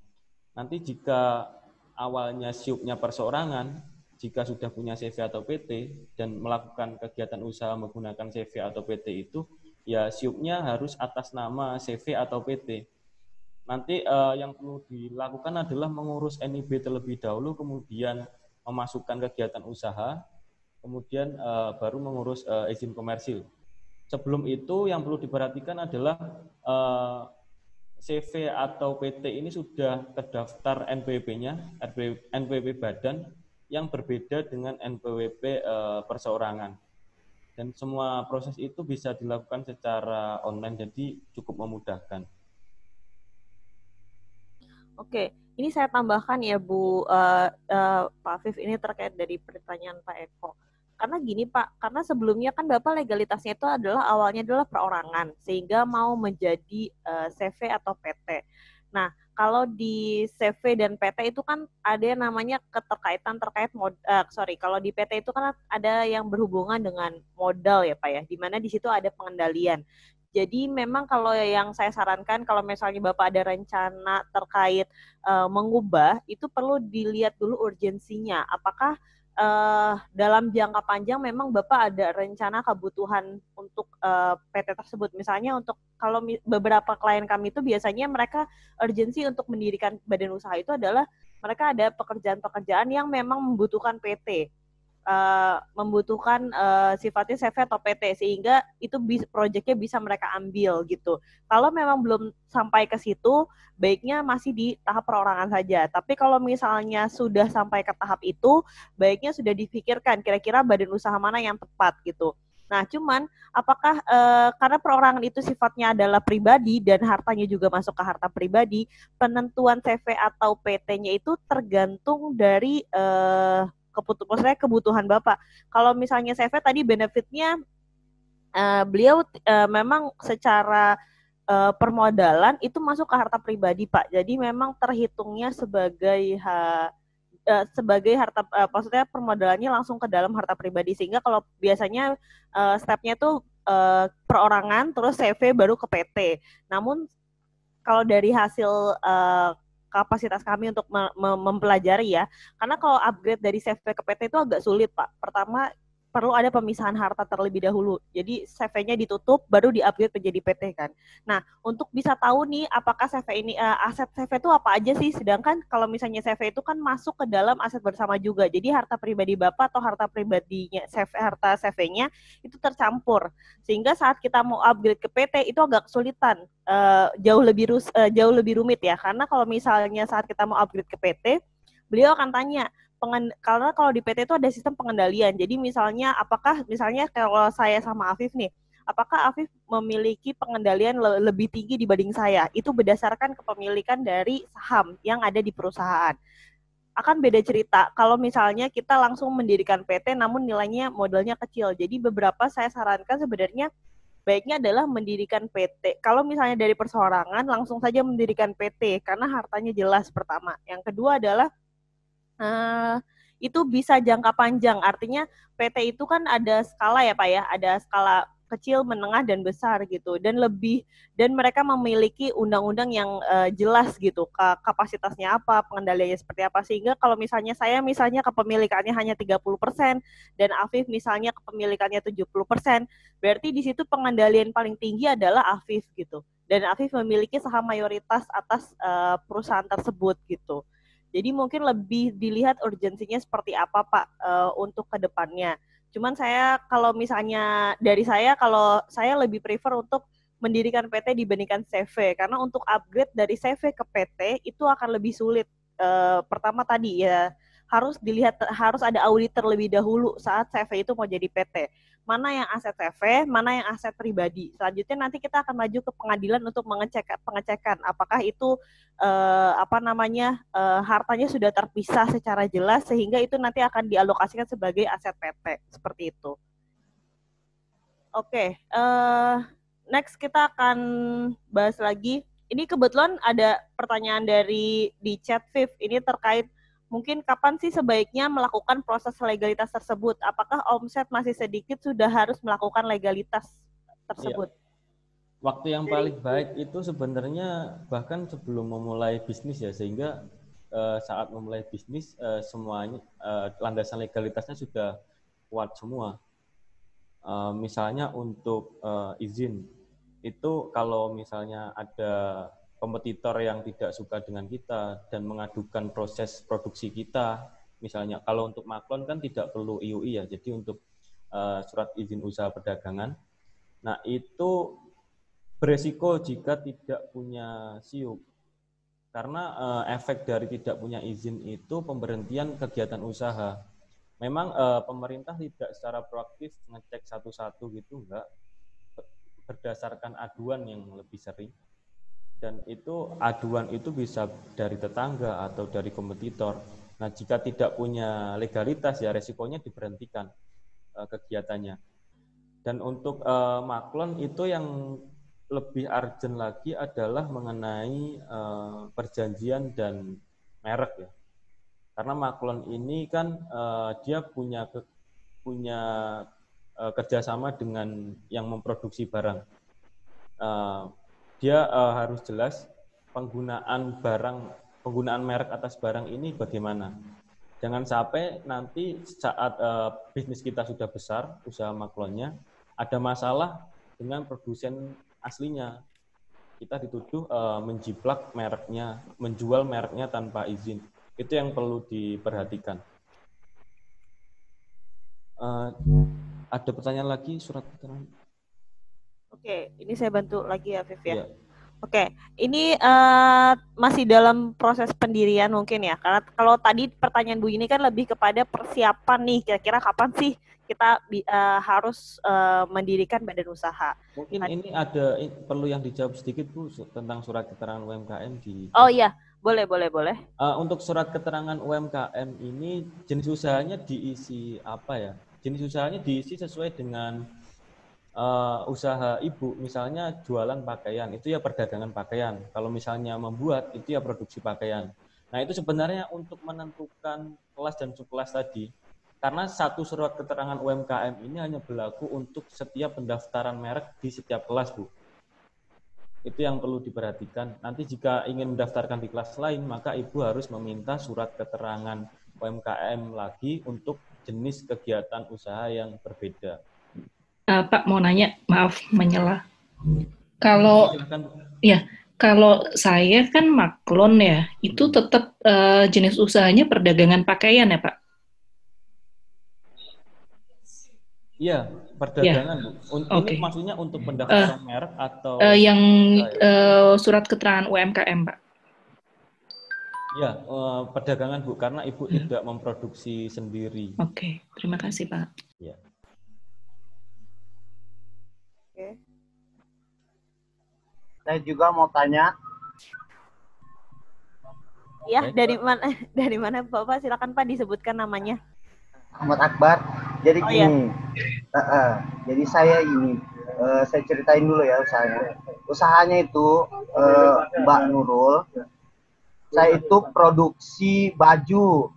Nanti jika awalnya SIUP-nya perseorangan, jika sudah punya CV atau PT dan melakukan kegiatan usaha menggunakan CV atau PT itu, ya SIUP-nya harus atas nama CV atau PT. Nanti yang perlu dilakukan adalah mengurus NIB terlebih dahulu, kemudian memasukkan kegiatan usaha, kemudian baru mengurus izin komersil. Sebelum itu yang perlu diperhatikan adalah CV atau PT ini sudah terdaftar NPWP-nya, NPWP badan yang berbeda dengan NPWP perseorangan. Dan semua proses itu bisa dilakukan secara online, jadi cukup memudahkan. Oke, ini saya tambahkan ya Bu Pak Afif, ini terkait dari pertanyaan Pak Eko. Karena gini Pak, karena sebelumnya kan Bapak legalitasnya itu adalah awalnya adalah perorangan, sehingga mau menjadi CV atau PT. Nah, kalau di CV dan PT itu kan ada yang namanya keterkaitan terkait kalau di PT itu kan ada yang berhubungan dengan modal ya Pak ya, di mana di situ ada pengendalian. Jadi memang kalau yang saya sarankan kalau misalnya Bapak ada rencana terkait mengubah, itu perlu dilihat dulu urgensinya. Apakah dalam jangka panjang memang Bapak ada rencana kebutuhan untuk PT tersebut. Misalnya untuk kalau beberapa klien kami itu biasanya mereka urgensi untuk mendirikan badan usaha itu adalah mereka ada pekerjaan-pekerjaan yang memang membutuhkan PT. Membutuhkan sifatnya CV atau PT sehingga itu proyeknya bisa mereka ambil gitu. Kalau memang belum sampai ke situ, baiknya masih di tahap perorangan saja. Tapi kalau misalnya sudah sampai ke tahap itu, baiknya sudah difikirkan kira-kira badan usaha mana yang tepat gitu. Nah, cuman apakah karena perorangan itu sifatnya adalah pribadi dan hartanya juga masuk ke harta pribadi, penentuan CV atau PT-nya itu tergantung dari maksudnya kebutuhan Bapak. Kalau misalnya CV tadi benefitnya beliau memang secara permodalan itu masuk ke harta pribadi Pak. Jadi memang terhitungnya sebagai harta maksudnya permodalannya langsung ke dalam harta pribadi sehingga kalau biasanya stepnya tuh perorangan terus CV baru ke PT. Namun kalau dari hasil kapasitas kami untuk mempelajari ya, karena kalau upgrade dari CV ke PT itu agak sulit Pak. Pertama perlu ada pemisahan harta terlebih dahulu. Jadi CV-nya ditutup, baru di-upgrade menjadi PT kan. Nah, untuk bisa tahu nih apakah CV ini aset CV itu apa aja sih? Sedangkan kalau misalnya CV itu kan masuk ke dalam aset bersama juga. Jadi harta pribadi Bapak atau harta pribadinya harta CV-nya itu tercampur. Sehingga saat kita mau upgrade ke PT itu agak kesulitan. Jauh lebih rumit ya. Karena kalau misalnya saat kita mau upgrade ke PT, beliau akan tanya karena kalau di PT itu ada sistem pengendalian. Jadi misalnya apakah misalnya kalau saya sama Afif nih, apakah Afif memiliki pengendalian lebih tinggi dibanding saya? Itu berdasarkan kepemilikan dari saham yang ada di perusahaan. Akan beda cerita kalau misalnya kita langsung mendirikan PT namun nilainya modalnya kecil. Jadi beberapa saya sarankan sebenarnya baiknya adalah mendirikan PT. Kalau misalnya dari perseorangan langsung saja mendirikan PT karena hartanya jelas pertama. Yang kedua adalah itu bisa jangka panjang. Artinya PT itu kan ada skala ya Pak ya, ada skala kecil, menengah dan besar gitu. Dan mereka memiliki undang-undang yang jelas gitu, kapasitasnya apa, pengendaliannya seperti apa sehingga kalau misalnya saya kepemilikannya hanya 30% dan Afif misalnya kepemilikannya 70%, berarti di situ pengendalian paling tinggi adalah Afif gitu. Dan Afif memiliki saham mayoritas atas perusahaan tersebut gitu. Jadi mungkin lebih dilihat urgensinya seperti apa Pak untuk ke depannya. Cuman kalau saya lebih prefer untuk mendirikan PT dibandingkan CV karena untuk upgrade dari CV ke PT itu akan lebih sulit. Pertama tadi ya harus ada audit terlebih dahulu saat CV itu mau jadi PT. Mana yang aset CV, mana yang aset pribadi. Selanjutnya nanti kita akan maju ke pengadilan untuk pengecekan apakah itu hartanya sudah terpisah secara jelas sehingga itu nanti akan dialokasikan sebagai aset PT seperti itu. Oke, next kita akan bahas lagi. Ini kebetulan ada pertanyaan di chat Viv. Ini terkait mungkin kapan sih sebaiknya melakukan proses legalitas tersebut? Apakah omset masih sedikit sudah harus melakukan legalitas tersebut? Iya. Waktu yang paling baik itu sebenarnya bahkan sebelum memulai bisnis ya, sehingga saat memulai bisnis semuanya landasan legalitasnya sudah kuat semua. Misalnya untuk izin itu kalau misalnya ada kompetitor yang tidak suka dengan kita dan mengadukan proses produksi kita, misalnya kalau untuk maklon kan tidak perlu IUI ya, jadi untuk surat izin usaha perdagangan. Nah itu beresiko jika tidak punya SIUP. Karena efek dari tidak punya izin itu pemberhentian kegiatan usaha. Memang pemerintah tidak secara proaktif ngecek satu-satu gitu, enggak. Berdasarkan aduan yang lebih sering. Dan itu aduan itu bisa dari tetangga atau dari kompetitor. Nah, jika tidak punya legalitas ya resikonya diberhentikan kegiatannya. Dan untuk maklon itu yang lebih urgent lagi adalah mengenai perjanjian dan merek ya. Karena maklon ini kan dia punya kerjasama dengan yang memproduksi barang. Dia harus jelas penggunaan merek atas barang ini bagaimana. Jangan sampai nanti saat bisnis kita sudah besar, usaha maklonnya, ada masalah dengan produsen aslinya. Kita dituduh menjiplak mereknya, menjual mereknya tanpa izin. Itu yang perlu diperhatikan. Ada pertanyaan lagi, surat keterangan? Oke, ini saya bantu lagi ya, Viv ya. Iya. Oke, ini masih dalam proses pendirian mungkin ya. Karena kalau tadi pertanyaan Bu ini kan lebih kepada persiapan nih, kira-kira kapan sih kita harus mendirikan badan usaha. Mungkin ini ada perlu yang dijawab sedikit Bu tentang surat keterangan UMKM di. Oh iya, boleh. Untuk surat keterangan UMKM ini jenis usahanya diisi apa ya? Jenis usahanya diisi sesuai dengan usaha ibu, misalnya jualan pakaian, itu ya perdagangan pakaian. Kalau misalnya membuat, itu ya produksi pakaian. Nah, itu sebenarnya untuk menentukan kelas dan subkelas tadi. Karena satu surat keterangan UMKM ini hanya berlaku untuk setiap pendaftaran merek di setiap kelas, Bu. Itu yang perlu diperhatikan. Nanti jika ingin mendaftarkan di kelas lain, maka Ibu harus meminta surat keterangan UMKM lagi untuk jenis kegiatan usaha yang berbeda. Pak mau nanya, maaf menyela. Kalau ya, kalau saya kan maklon ya, itu tetap jenis usahanya perdagangan pakaian ya, Pak? Iya, perdagangan, Bu. Ini maksudnya untuk pendaftaran merek atau yang surat keterangan UMKM, Pak? Ya, perdagangan, Bu, karena Ibu tidak memproduksi sendiri. Oke, terima kasih, Pak. Ya. Oke. Saya juga mau tanya. Ya, dari mana Bapak? Silakan Pak disebutkan namanya. Ahmad Akbar. Jadi gini, jadi saya ini, saya ceritain dulu ya usahanya. Usahanya itu Mbak Nurul, saya itu produksi baju.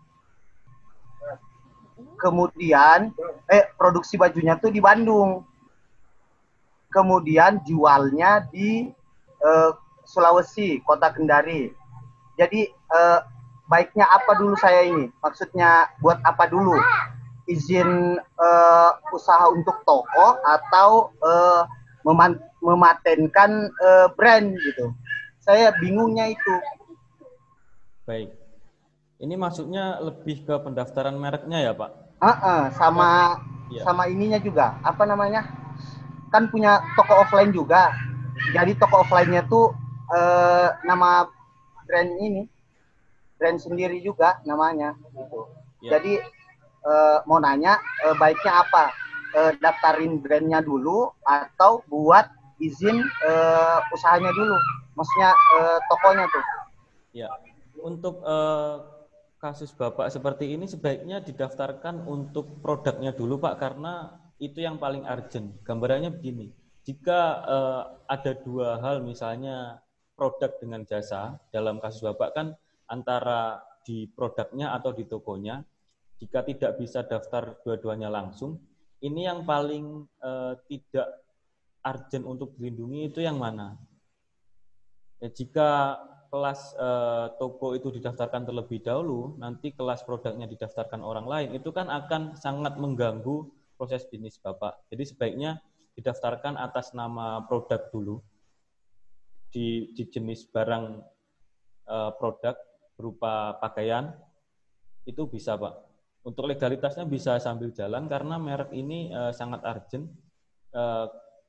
Kemudian, produksi bajunya tuh di Bandung. Kemudian jualnya di Sulawesi, Kota Kendari. Jadi baiknya apa dulu saya ini? Maksudnya buat apa dulu? Izin usaha untuk toko atau mematenkan brand gitu. Saya bingungnya itu. Baik. Ini maksudnya lebih ke pendaftaran mereknya ya, Pak? Sama ininya juga. Apa namanya? Kan punya toko offline juga. Jadi toko offline-nya tuh nama brand ini, brand sendiri juga namanya gitu. Ya. Jadi mau nanya baiknya apa? Daftarin brandnya dulu atau buat izin usahanya dulu? Maksudnya tokonya tuh. Ya. Untuk kasus Bapak seperti ini sebaiknya didaftarkan untuk produknya dulu, Pak, karena itu yang paling urgent. Gambarannya begini, jika ada dua hal, misalnya produk dengan jasa, dalam kasus Bapak kan antara di produknya atau di tokonya, jika tidak bisa daftar dua-duanya langsung, ini yang paling tidak urgent untuk dilindungi itu yang mana? Ya, jika kelas toko itu didaftarkan terlebih dahulu, nanti kelas produknya didaftarkan orang lain, itu kan akan sangat mengganggu proses bisnis Bapak. Jadi sebaiknya didaftarkan atas nama produk dulu, di jenis barang produk berupa pakaian, itu bisa, Pak. Untuk legalitasnya bisa sambil jalan, karena merek ini sangat urgent.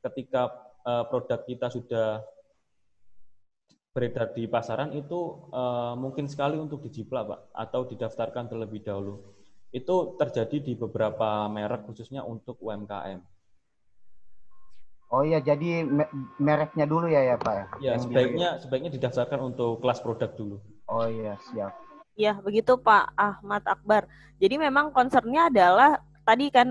Ketika produk kita sudah beredar di pasaran, itu mungkin sekali untuk dijiplak, Pak, atau didaftarkan terlebih dahulu. Itu terjadi di beberapa merek khususnya untuk UMKM. Oh iya, jadi mereknya dulu ya Pak ya? Ya, sebaiknya didaftarkan untuk kelas produk dulu. Oh iya, siap. Iya, begitu Pak Ahmad Akbar. Jadi memang concernnya adalah tadi kan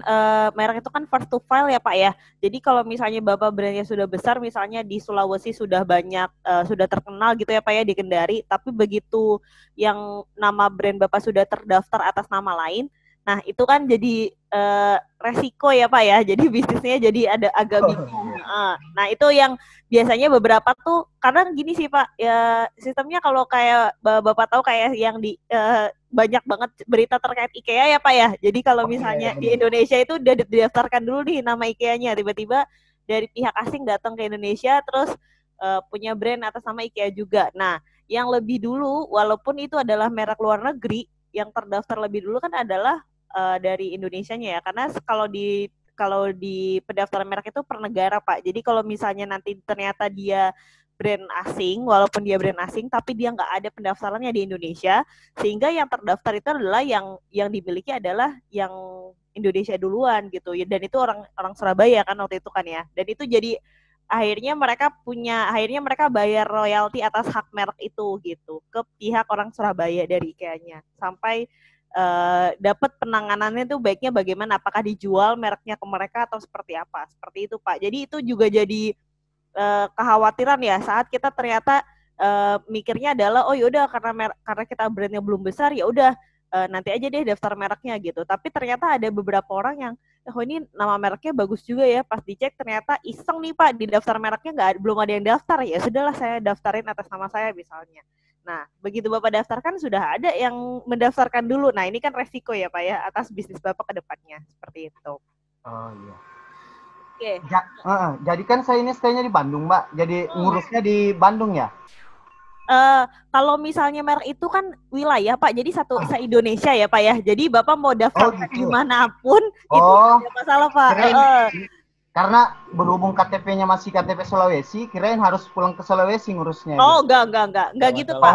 merek itu kan first to file ya Pak ya. Jadi kalau misalnya Bapak brandnya sudah besar, misalnya di Sulawesi sudah banyak, sudah terkenal gitu ya Pak ya di Kendari, tapi begitu yang nama brand Bapak sudah terdaftar atas nama lain, nah itu kan jadi resiko ya Pak ya. Jadi bisnisnya jadi ada agak bingung. Nah itu yang biasanya beberapa tuh karena gini sih Pak, ya sistemnya kalau kayak Bapak tahu kayak yang di banyak banget berita terkait IKEA ya Pak ya. Jadi kalau misalnya di Indonesia itu udah didaftarkan dulu nih nama IKEA-nya, tiba-tiba dari pihak asing datang ke Indonesia terus punya brand atas nama IKEA juga. Nah, yang lebih dulu walaupun itu adalah merek luar negeri, yang terdaftar lebih dulu kan adalah dari Indonesianya ya. Karena kalau di pendaftaran merek itu per negara Pak. Jadi kalau misalnya nanti ternyata dia brand asing, walaupun dia brand asing, tapi dia nggak ada pendaftarannya di Indonesia, sehingga yang terdaftar itu adalah yang dimiliki adalah yang Indonesia duluan gitu. Dan itu orang Surabaya kan waktu itu kan ya. Dan itu jadi akhirnya mereka bayar royalti atas hak merek itu gitu ke pihak orang Surabaya dari IKEA-nya sampai dapat penanganannya tuh baiknya bagaimana, apakah dijual mereknya ke mereka atau seperti apa, seperti itu Pak. Jadi itu juga jadi kekhawatiran ya saat kita ternyata mikirnya adalah oh yaudah karena kita brandnya belum besar ya udah nanti aja deh daftar mereknya gitu. Tapi ternyata ada beberapa orang yang oh ini nama mereknya bagus juga ya, pas dicek ternyata iseng nih Pak, di daftar mereknya belum ada yang daftar, ya sudahlah saya daftarin atas nama saya misalnya. Nah, begitu Bapak daftarkan sudah ada yang mendaftarkan dulu. Nah, ini kan resiko ya Pak ya atas bisnis Bapak ke depannya. Seperti itu. Oh iya. Oke. Jadi kan saya ini stay-nya di Bandung, Mbak. Jadi ngurusnya di Bandung ya? Kalau misalnya merek itu kan wilayah Pak, jadi se-Indonesia ya Pak ya. Jadi Bapak mau daftar gitu dimanapun itu tidak masalah Pak. Karena berhubung KTP-nya masih KTP Sulawesi, kirain harus pulang ke Sulawesi ngurusnya. Oh, enggak gitu Pak.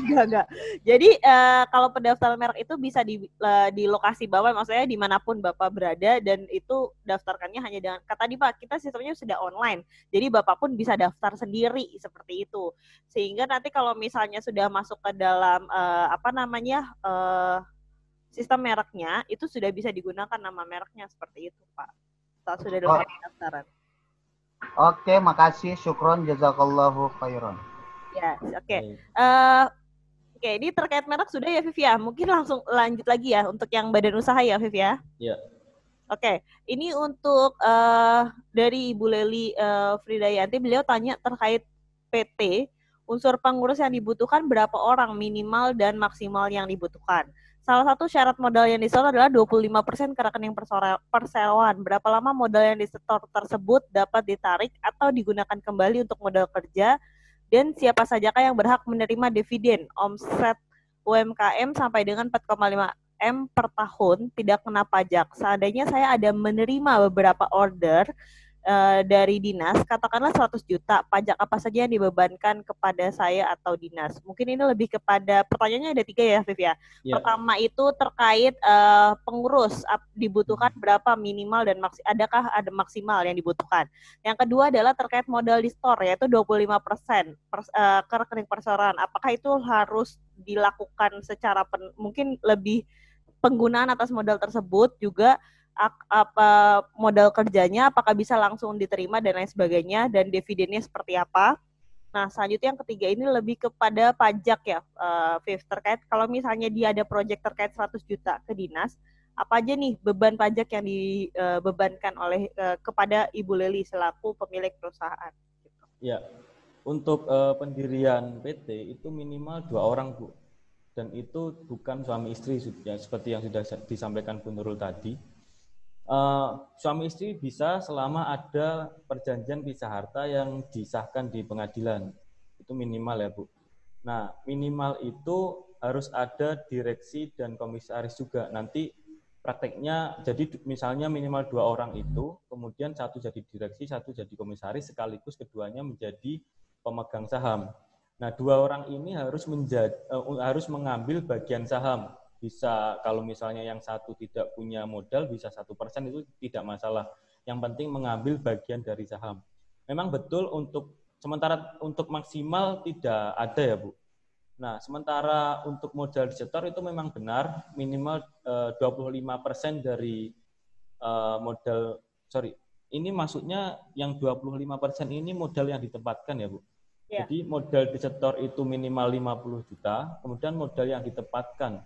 Enggak. Jadi kalau pendaftaran merek itu bisa di lokasi Bapak, maksudnya dimanapun Bapak berada, dan itu daftarkannya hanya dengan tadi Pak, kita sistemnya sudah online. Jadi Bapak pun bisa daftar sendiri seperti itu. Sehingga nanti kalau misalnya sudah masuk ke dalam sistem mereknya, itu sudah bisa digunakan nama mereknya seperti itu Pak. Saat sudah dalam pendaftaran. Oke, makasih. Syukron, jazakallahu khairan. Ya, oke. Oke, ini terkait merek sudah ya, Viv ya. Mungkin langsung lanjut lagi ya untuk yang badan usaha ya, Viv ya. Iya. Oke, ini untuk dari Ibu Leli Fridayanti, beliau tanya terkait PT, unsur pengurus yang dibutuhkan berapa orang minimal dan maksimal yang dibutuhkan. Salah satu syarat modal yang disetor adalah 25% ke rekening perseroan. Berapa lama modal yang disetor tersebut dapat ditarik atau digunakan kembali untuk modal kerja, dan siapa sajakah yang berhak menerima dividen. Omset UMKM sampai dengan 4,5 M per tahun tidak kena pajak. Seandainya saya ada menerima beberapa order dari dinas, katakanlah 100 juta, pajak apa saja yang dibebankan kepada saya atau dinas? Mungkin ini lebih kepada, pertanyaannya ada 3 ya, Viv ya. Pertama itu terkait pengurus, dibutuhkan berapa minimal dan adakah ada maksimal yang dibutuhkan. Yang kedua adalah terkait modal di store, yaitu 25% ke rekening perseroan. Apakah itu harus dilakukan secara mungkin lebih penggunaan atas modal tersebut, juga apa modal kerjanya, apakah bisa langsung diterima dan lain sebagainya, dan dividennya seperti apa. Nah, selanjutnya yang ketiga ini lebih kepada pajak ya, Viv, terkait kalau misalnya dia ada proyek terkait 100 juta ke dinas, apa aja nih beban pajak yang dibebankan oleh kepada Ibu Leli selaku pemilik perusahaan. Ya, untuk pendirian PT itu minimal 2 orang Bu, dan itu bukan suami istri ya, seperti yang sudah disampaikan Bu Nurul tadi. Suami istri bisa selama ada perjanjian pisah harta yang disahkan di pengadilan, itu minimal ya Bu. Nah, minimal itu harus ada direksi dan komisaris juga. Nanti prakteknya jadi misalnya minimal 2 orang itu, kemudian 1 jadi direksi, 1 jadi komisaris, sekaligus keduanya menjadi pemegang saham. Nah, 2 orang ini harus mengambil bagian saham. Bisa kalau misalnya yang 1 tidak punya modal, bisa 1% itu tidak masalah. yang penting mengambil bagian dari saham. Memang betul sementara untuk maksimal tidak ada ya Bu. Nah, sementara untuk modal disetor itu memang benar minimal 25% dari modal, ini maksudnya yang 25% ini modal yang ditempatkan ya Bu. Ya. Jadi modal disetor itu minimal 50 juta, kemudian modal yang ditempatkan.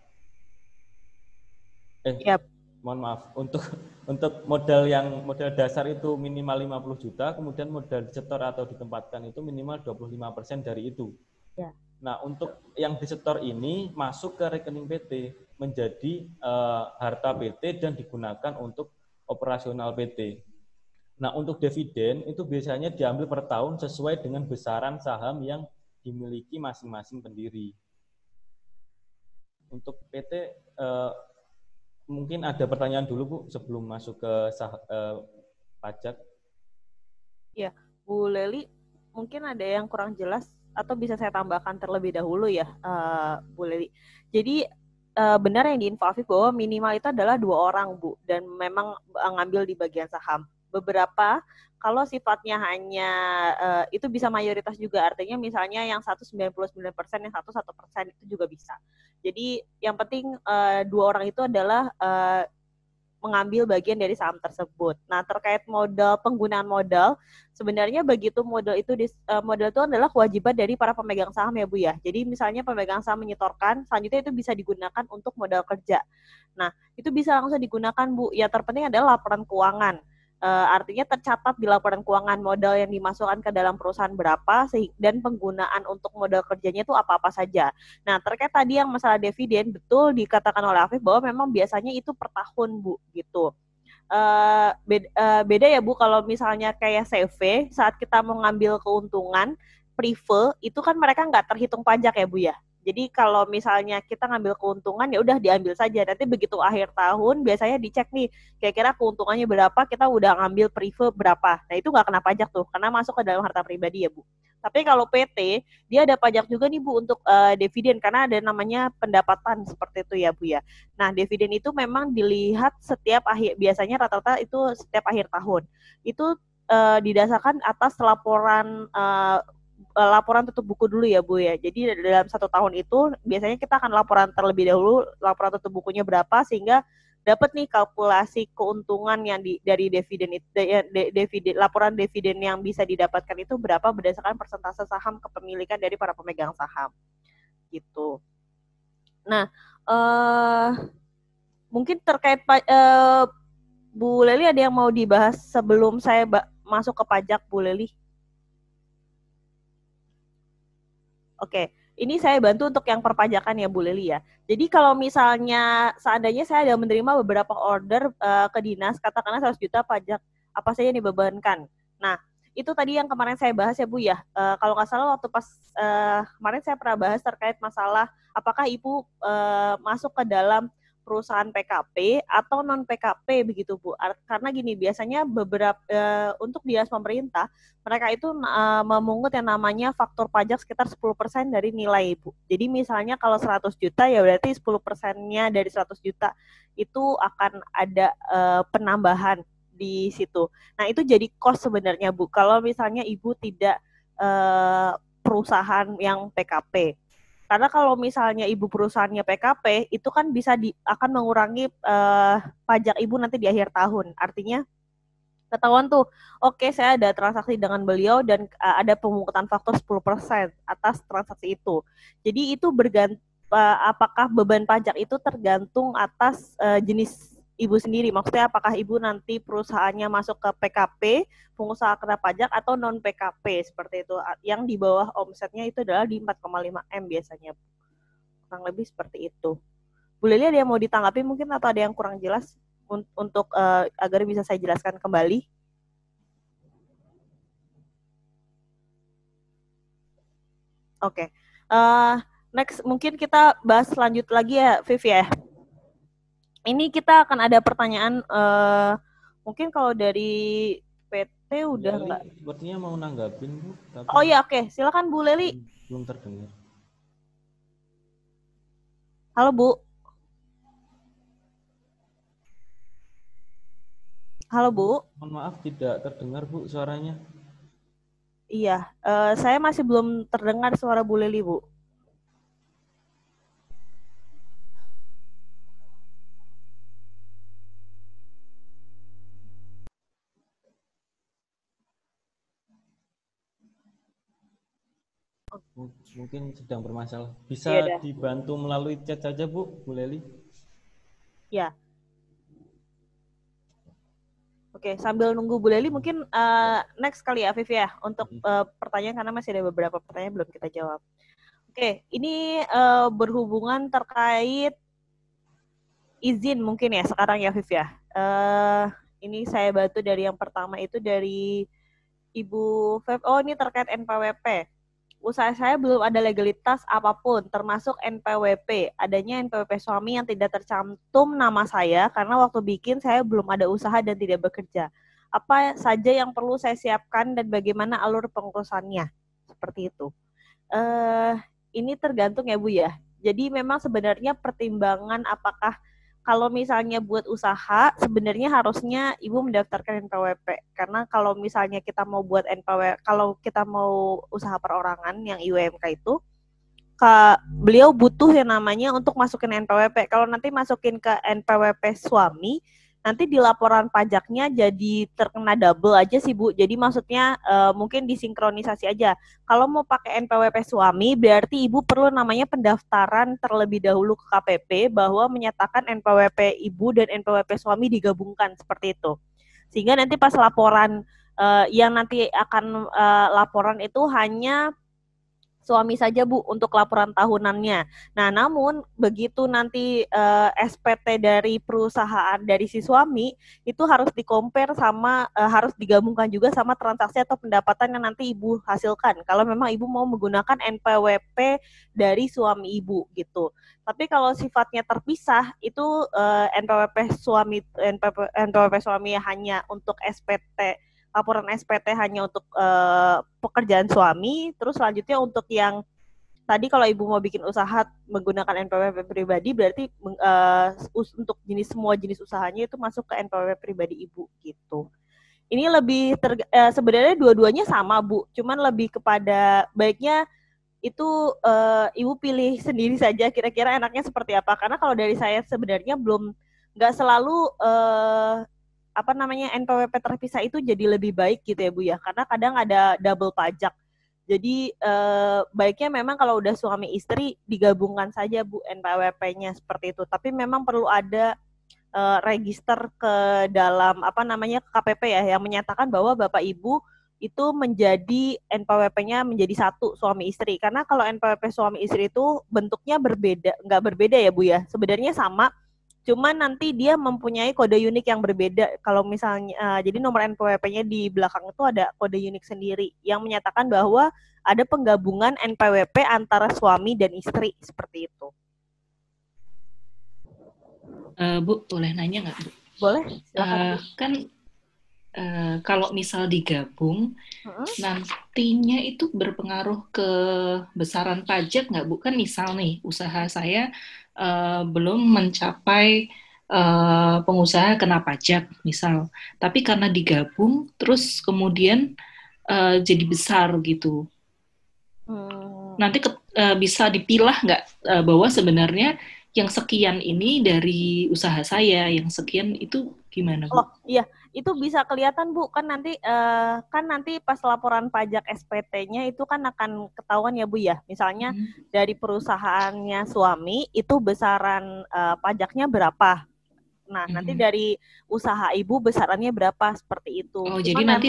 Yep. Mohon maaf, untuk modal dasar itu minimal 50 juta, kemudian modal disetor atau ditempatkan itu minimal 25% dari itu. Ya. Nah, untuk yang disetor ini masuk ke rekening PT menjadi harta PT dan digunakan untuk operasional PT. Nah, untuk dividen itu biasanya diambil per tahun sesuai dengan besaran saham yang dimiliki masing-masing pendiri. Untuk PT, mungkin ada pertanyaan dulu Bu sebelum masuk ke pajak. Ya, Bu Leli, mungkin ada yang kurang jelas atau bisa saya tambahkan terlebih dahulu ya, Bu Leli. Jadi benar yang diinfo Afif bahwa minimal itu adalah 2 orang Bu, dan memang ngambil di bagian saham. Beberapa kalau sifatnya hanya itu bisa mayoritas juga, artinya misalnya yang 199%, yang 1% itu juga bisa. Jadi yang penting 2 orang itu adalah mengambil bagian dari saham tersebut. Nah, terkait penggunaan modal, sebenarnya begitu modal itu adalah kewajiban dari para pemegang saham ya Bu ya. Jadi misalnya pemegang saham menyetorkan, selanjutnya itu bisa digunakan untuk modal kerja. Nah, itu bisa langsung digunakan Bu. Ya terpenting adalah laporan keuangan. Artinya tercatat di laporan keuangan modal yang dimasukkan ke dalam perusahaan berapa dan penggunaan untuk modal kerjanya itu apa-apa saja. Nah, terkait tadi yang masalah dividen, betul dikatakan oleh Afif bahwa memang biasanya itu per tahun Bu, gitu. Beda ya Bu, kalau misalnya kayak CV, saat kita mau ngambil keuntungan, prive, itu kan mereka nggak terhitung pajak ya Bu ya. Jadi kalau misalnya kita ngambil keuntungan ya udah diambil saja. Nanti begitu akhir tahun biasanya dicek nih kira-kira keuntungannya berapa, kita udah ngambil prive berapa. Nah itu nggak kena pajak tuh karena masuk ke dalam harta pribadi ya Bu. Tapi kalau PT dia ada pajak juga nih Bu untuk dividen karena ada namanya pendapatan seperti itu ya Bu ya. Nah dividen itu memang dilihat setiap biasanya rata-rata itu setiap akhir tahun. Itu didasarkan atas laporan tutup buku dulu ya Bu ya. Jadi dalam 1 tahun itu biasanya kita akan laporan terlebih dahulu, laporan tutup bukunya berapa sehingga dapat nih kalkulasi keuntungan yang dari dividen itu, laporan dividen yang bisa didapatkan itu berapa berdasarkan persentase saham kepemilikan dari para pemegang saham. Gitu. Nah, mungkin terkait Bu Leli ada yang mau dibahas sebelum saya masuk ke pajak Bu Leli? Oke, ini saya bantu untuk yang perpajakan ya Bu Leli ya. Jadi kalau misalnya seandainya saya ada menerima beberapa order ke dinas, katakanlah 100 juta pajak apa saja yang dibebankan. Nah, itu tadi yang kemarin saya bahas ya Bu ya. Kalau nggak salah waktu pas kemarin saya pernah bahas terkait masalah apakah Ibu masuk ke dalam perusahaan PKP atau non PKP begitu Bu. Karena gini, biasanya beberapa untuk dinas pemerintah mereka itu memungut yang namanya faktur pajak sekitar 10% dari nilai Bu. Jadi misalnya kalau 100 juta ya berarti 10%-nya dari 100 juta itu akan ada penambahan di situ. Nah, itu jadi cost sebenarnya Bu. Kalau misalnya Ibu tidak perusahaan yang PKP. Karena kalau misalnya Ibu perusahaannya PKP, itu kan bisa akan mengurangi pajak Ibu nanti di akhir tahun. Artinya ketahuan tuh, oke saya ada transaksi dengan beliau dan ada pemungutan faktur 10% atas transaksi itu. Jadi itu apakah beban pajak itu tergantung atas jenis Ibu sendiri. Maksudnya apakah Ibu nanti perusahaannya masuk ke PKP, pengusaha kena pajak, atau non PKP seperti itu. Yang di bawah omsetnya itu adalah di 4,5 M biasanya. Kurang lebih seperti itu. Bu Lili ada yang mau ditanggapi mungkin atau ada yang kurang jelas untuk agar bisa saya jelaskan kembali? Oke. Next mungkin kita bahas lanjut lagi ya, Viv ya. Ini kita akan ada pertanyaan, mungkin kalau dari PT udah nggak? Sepertinya mau nanggapin Bu. Tapi oh ya oke. Silakan Bu Leli. Belum terdengar. Halo Bu. Halo Bu. Mohon maaf tidak terdengar Bu suaranya. Iya, saya masih belum terdengar suara Bu Leli, Bu. Mungkin sedang bermasalah. Bisa dibantu melalui chat saja Bu Leli? Ya. Oke, sambil nunggu Bu Leli mungkin next kali ya Afif ya untuk pertanyaan karena masih ada beberapa pertanyaan belum kita jawab. Oke, ini berhubungan terkait izin mungkin ya sekarang ya Afif ya. Ini saya bantu dari yang pertama itu dari Ibu Feb. Oh, ini terkait NPWP. Usaha saya belum ada legalitas apapun, termasuk NPWP. Adanya NPWP suami yang tidak tercantum nama saya, karena waktu bikin saya belum ada usaha dan tidak bekerja. Apa saja yang perlu saya siapkan dan bagaimana alur pengurusannya? Seperti itu. Ini tergantung ya Bu ya. Jadi memang sebenarnya pertimbangan apakah kalau misalnya buat usaha, sebenarnya harusnya Ibu mendaftarkan NPWP. Karena kalau misalnya kita mau buat NPWP, kalau kita mau usaha perorangan yang IUMK itu, beliau butuh yang namanya untuk masukin NPWP. Kalau nanti masukin ke NPWP suami, nanti di laporan pajaknya jadi terkena double aja sih Bu. Jadi maksudnya mungkin disinkronisasi aja. Kalau mau pakai NPWP suami, berarti Ibu perlu namanya pendaftaran terlebih dahulu ke KPP bahwa menyatakan NPWP Ibu dan NPWP suami digabungkan seperti itu. Sehingga nanti pas laporan yang nanti akan laporan itu hanya suami saja Bu untuk laporan tahunannya. Nah, namun begitu nanti SPT dari perusahaan dari si suami itu harus di-compare sama harus digabungkan juga sama transaksi atau pendapatan yang nanti Ibu hasilkan. Kalau memang Ibu mau menggunakan NPWP dari suami Ibu gitu. Tapi kalau sifatnya terpisah itu NPWP suami hanya untuk SPT, laporan SPT hanya untuk pekerjaan suami, terus selanjutnya untuk yang tadi kalau Ibu mau bikin usaha menggunakan NPWP pribadi berarti untuk semua jenis usahanya itu masuk ke NPWP pribadi Ibu gitu. Ini lebih sebenarnya dua-duanya sama Bu, cuman lebih kepada baiknya itu Ibu pilih sendiri saja kira-kira enaknya seperti apa. Karena kalau dari saya sebenarnya nggak selalu NPWP terpisah itu jadi lebih baik gitu ya Bu ya, karena kadang ada double pajak. Jadi baiknya memang kalau udah suami istri digabungkan saja Bu NPWP-nya seperti itu. Tapi memang perlu ada register ke dalam KPP ya yang menyatakan bahwa Bapak Ibu itu menjadi NPWP-nya menjadi satu suami istri. Karena kalau NPWP suami istri itu bentuknya nggak berbeda ya Bu ya. Sebenarnya sama, cuman nanti dia mempunyai kode unik yang berbeda. Kalau misalnya, jadi nomor NPWP-nya di belakang itu ada kode unik sendiri yang menyatakan bahwa ada penggabungan NPWP antara suami dan istri seperti itu. Bu, boleh nanya nggak Bu? Boleh, silakan. Kan kalau misal digabung, nantinya itu berpengaruh ke besaran pajak nggak Bu? Kan misal nih, usaha saya belum mencapai pengusaha kena pajak misal, tapi karena digabung terus kemudian jadi besar gitu. Nanti bisa dipilah nggak bahwa sebenarnya yang sekian ini dari usaha saya, yang sekian itu gimana Bu? Oh iya, itu bisa kelihatan Bu, kan nanti pas laporan pajak SPT-nya itu kan akan ketahuan ya Bu ya. Misalnya dari perusahaannya suami itu besaran pajaknya berapa. Nah, nanti dari usaha Ibu besarannya berapa seperti itu. Oh, cuma jadi nanti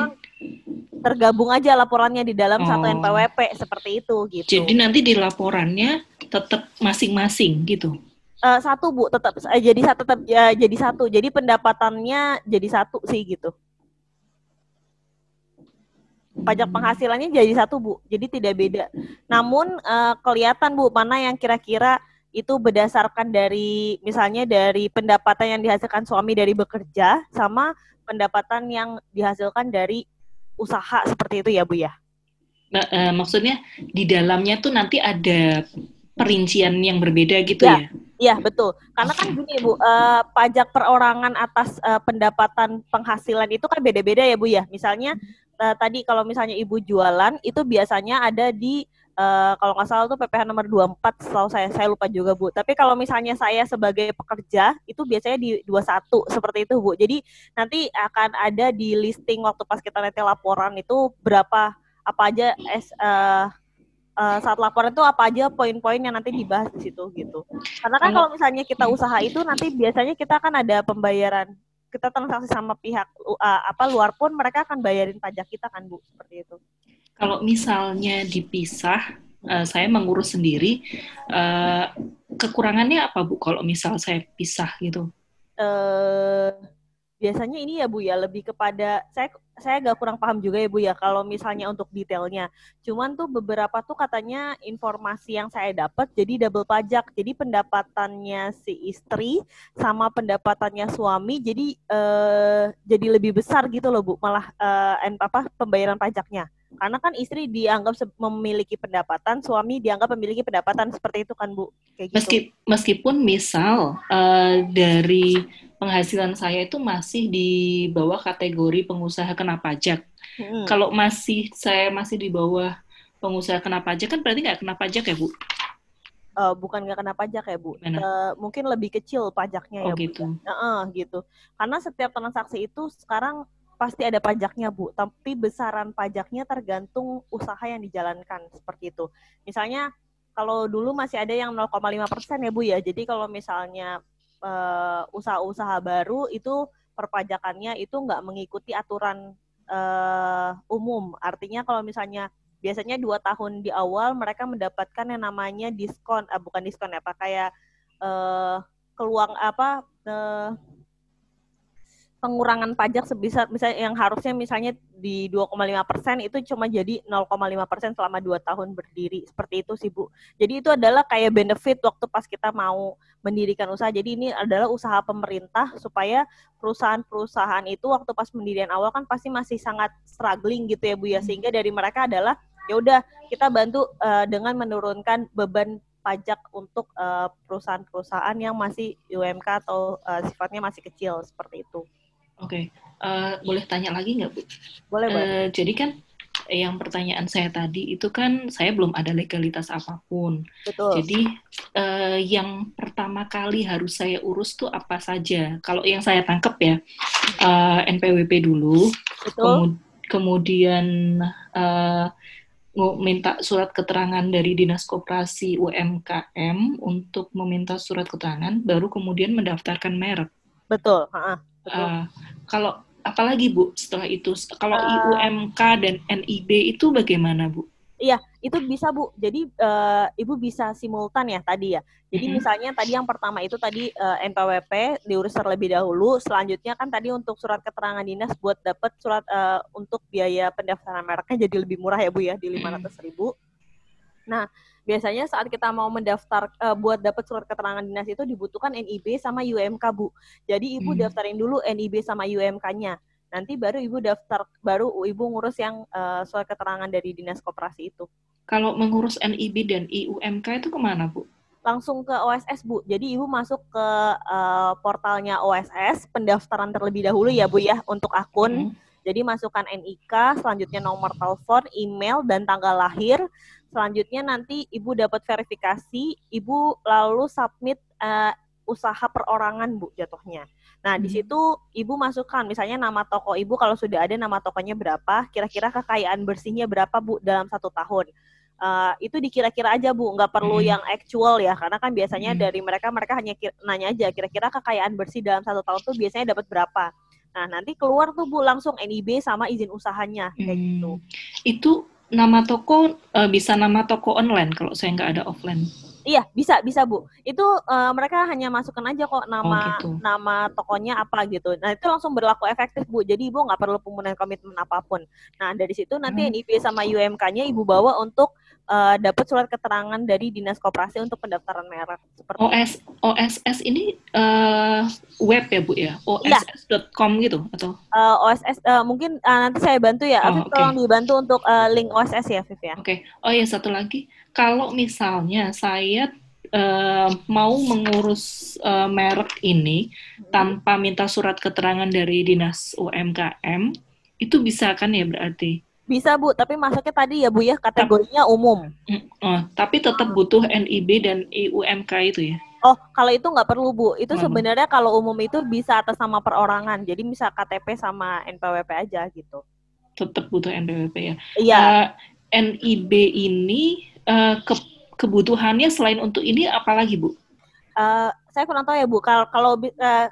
tergabung aja laporannya di dalam satu NPWP seperti itu gitu. Jadi nanti di laporannya tetap masing-masing gitu. Satu Bu, tetap jadi satu. Jadi pendapatannya jadi satu sih gitu. Pajak penghasilannya jadi satu Bu, jadi tidak beda. Namun kelihatan Bu mana yang kira-kira itu berdasarkan dari misalnya dari pendapatan yang dihasilkan suami dari bekerja sama pendapatan yang dihasilkan dari usaha seperti itu ya Bu ya. Nah, maksudnya di dalamnya tuh nanti ada perincian yang berbeda gitu ya? Iya, betul. Karena kan gini, Bu, pajak perorangan atas pendapatan penghasilan itu kan beda-beda ya, Bu ya. Misalnya tadi kalau misalnya Ibu jualan itu biasanya ada di kalau nggak salah tuh PPh nomor 24, setahu saya lupa juga, Bu. Tapi kalau misalnya saya sebagai pekerja itu biasanya di 21 seperti itu, Bu. Jadi nanti akan ada di listing waktu pas kita nanti laporan itu berapa apa aja saat laporan itu apa aja poin-poin yang nanti dibahas di situ gitu. Karena kan kalau misalnya kita usaha itu nanti biasanya kita kan ada pembayaran, kita transaksi sama pihak luar pun mereka akan bayarin pajak kita kan, Bu, seperti itu. Kalau misalnya dipisah, saya mengurus sendiri, kekurangannya apa, Bu, kalau misal saya pisah gitu? Biasanya ini ya, Bu ya, lebih kepada saya agak kurang paham juga ya, Bu ya, kalau misalnya untuk detailnya. Cuman tuh beberapa tuh katanya informasi yang saya dapat jadi double pajak. Jadi pendapatannya si istri sama pendapatannya suami jadi lebih besar gitu loh, Bu. Malah pembayaran pajaknya. Karena kan istri dianggap memiliki pendapatan, suami dianggap memiliki pendapatan, seperti itu kan, Bu? Kayak gitu. Meskipun misal dari penghasilan saya itu masih di bawah kategori pengusaha kena pajak. Kalau saya masih di bawah pengusaha kena pajak, kan berarti nggak kena pajak ya, Bu? Bukan nggak kena pajak ya, Bu. Mungkin lebih kecil pajaknya ya, gitu. Bu. Gitu. Karena setiap transaksi itu sekarang pasti ada pajaknya, Bu. Tapi besaran pajaknya tergantung usaha yang dijalankan, seperti itu. Misalnya kalau dulu masih ada yang 0,5% ya, Bu ya. Jadi kalau misalnya usaha-usaha baru itu perpajakannya itu nggak mengikuti aturan umum. Artinya kalau misalnya biasanya 2 tahun di awal mereka mendapatkan yang namanya diskon, bukan diskon ya, kayak pengurangan pajak sebesar misalnya yang harusnya misalnya di 2,5% itu cuma jadi 0,5% selama 2 tahun berdiri. Seperti itu sih, Bu. Jadi itu adalah kayak benefit waktu pas kita mau mendirikan usaha. Jadi ini adalah usaha pemerintah supaya perusahaan-perusahaan itu waktu pas pendirian awal kan pasti masih sangat struggling gitu ya, Bu ya. Sehingga dari mereka adalah ya udah kita bantu dengan menurunkan beban pajak untuk perusahaan-perusahaan yang masih UMK atau sifatnya masih kecil, seperti itu. Oke. Boleh tanya lagi nggak, Bu? Boleh. Jadi kan yang pertanyaan saya tadi itu kan saya belum ada legalitas apapun. Betul. Jadi yang pertama kali harus saya urus tuh apa saja? Kalau yang saya tangkap ya, NPWP dulu. Betul. Kemudian minta surat keterangan dari Dinas Koperasi UMKM untuk meminta surat keterangan, baru kemudian mendaftarkan merek. Betul. Kalau apalagi, Bu, setelah itu? Kalau IUMK dan NIB itu bagaimana, Bu? Iya, itu bisa, Bu. Jadi Ibu bisa simultan ya tadi ya. Jadi misalnya tadi yang pertama itu tadi NPWP diurus terlebih dahulu. Selanjutnya kan tadi untuk surat keterangan dinas buat dapat surat untuk biaya pendaftaran mereknya jadi lebih murah ya, Bu ya, di 500.000. Nah, biasanya saat kita mau mendaftar buat dapat surat keterangan dinas itu dibutuhkan NIB sama UMK, Bu. Jadi Ibu daftarin dulu NIB sama UMK-nya. Nanti baru Ibu Ibu ngurus yang surat keterangan dari Dinas Koperasi itu. Kalau mengurus NIB dan IUMK itu kemana, Bu? Langsung ke OSS, Bu. Jadi Ibu masuk ke portalnya OSS, pendaftaran terlebih dahulu ya, Bu ya, untuk akun. Jadi masukkan NIK, selanjutnya nomor telepon, email, dan tanggal lahir. Selanjutnya nanti Ibu dapat verifikasi, Ibu lalu submit usaha perorangan, Bu, jatuhnya. Nah, di situ Ibu masukkan, misalnya nama toko Ibu, kalau sudah ada nama tokonya berapa, kira-kira kekayaan bersihnya berapa, Bu, dalam 1 tahun. Itu dikira-kira aja, Bu, nggak perlu yang actual ya, karena kan biasanya dari mereka hanya nanya aja, kira-kira kekayaan bersih dalam 1 tahun tuh biasanya dapat berapa. Nah, nanti keluar tuh, Bu, langsung NIB sama izin usahanya, kayak gitu. Itu nama toko, bisa nama toko online kalau saya nggak ada offline? Iya, bisa, Bu. Itu mereka hanya masukkan aja kok nama tokonya apa gitu. Nah, itu langsung berlaku efektif, Bu. Jadi Ibu nggak perlu pemenuhan komitmen apapun. Nah, dari situ nanti NIB sama UMK-nya Ibu bawa untuk dapat surat keterangan dari Dinas Koperasi untuk pendaftaran merek. OSS ini web ya, Bu ya? OSS.com gitu atau? OSS mungkin nanti saya bantu ya. Afif tolong dibantu untuk link OSS ya, Afif ya. Oke. Oh ya, satu lagi. Kalau misalnya saya mau mengurus merek ini tanpa minta surat keterangan dari Dinas UMKM, itu bisa kan ya berarti? Bisa Bu, tapi masuknya tadi ya Bu ya, kategorinya umum. Tapi tetap butuh NIB dan IUMK itu ya? Oh, kalau itu nggak perlu Bu. Itu sebenarnya kalau umum itu bisa atas nama perorangan. Jadi bisa KTP sama NPWP aja gitu. Tetap butuh NPWP ya? Iya. NIB ini kebutuhannya selain untuk ini apa lagi Bu? Saya kurang tahu ya Bu, kalau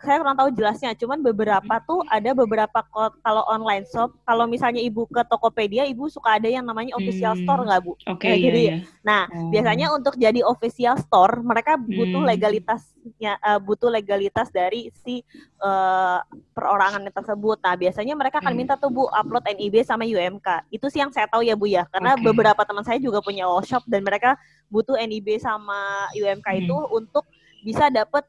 saya kurang tahu jelasnya, cuman beberapa tuh ada beberapa kalau online shop, kalau misalnya Ibu ke Tokopedia, Ibu suka ada yang namanya official store nggak Bu? Oke, jadi, iya. Nah, biasanya untuk jadi official store, mereka butuh legalitas dari si perorangan tersebut. Nah, biasanya mereka akan minta tuh Bu, upload NIB sama UMK. Itu sih yang saya tahu ya Bu ya, karena beberapa teman saya juga punya shop dan mereka butuh NIB sama UMK itu untuk bisa dapat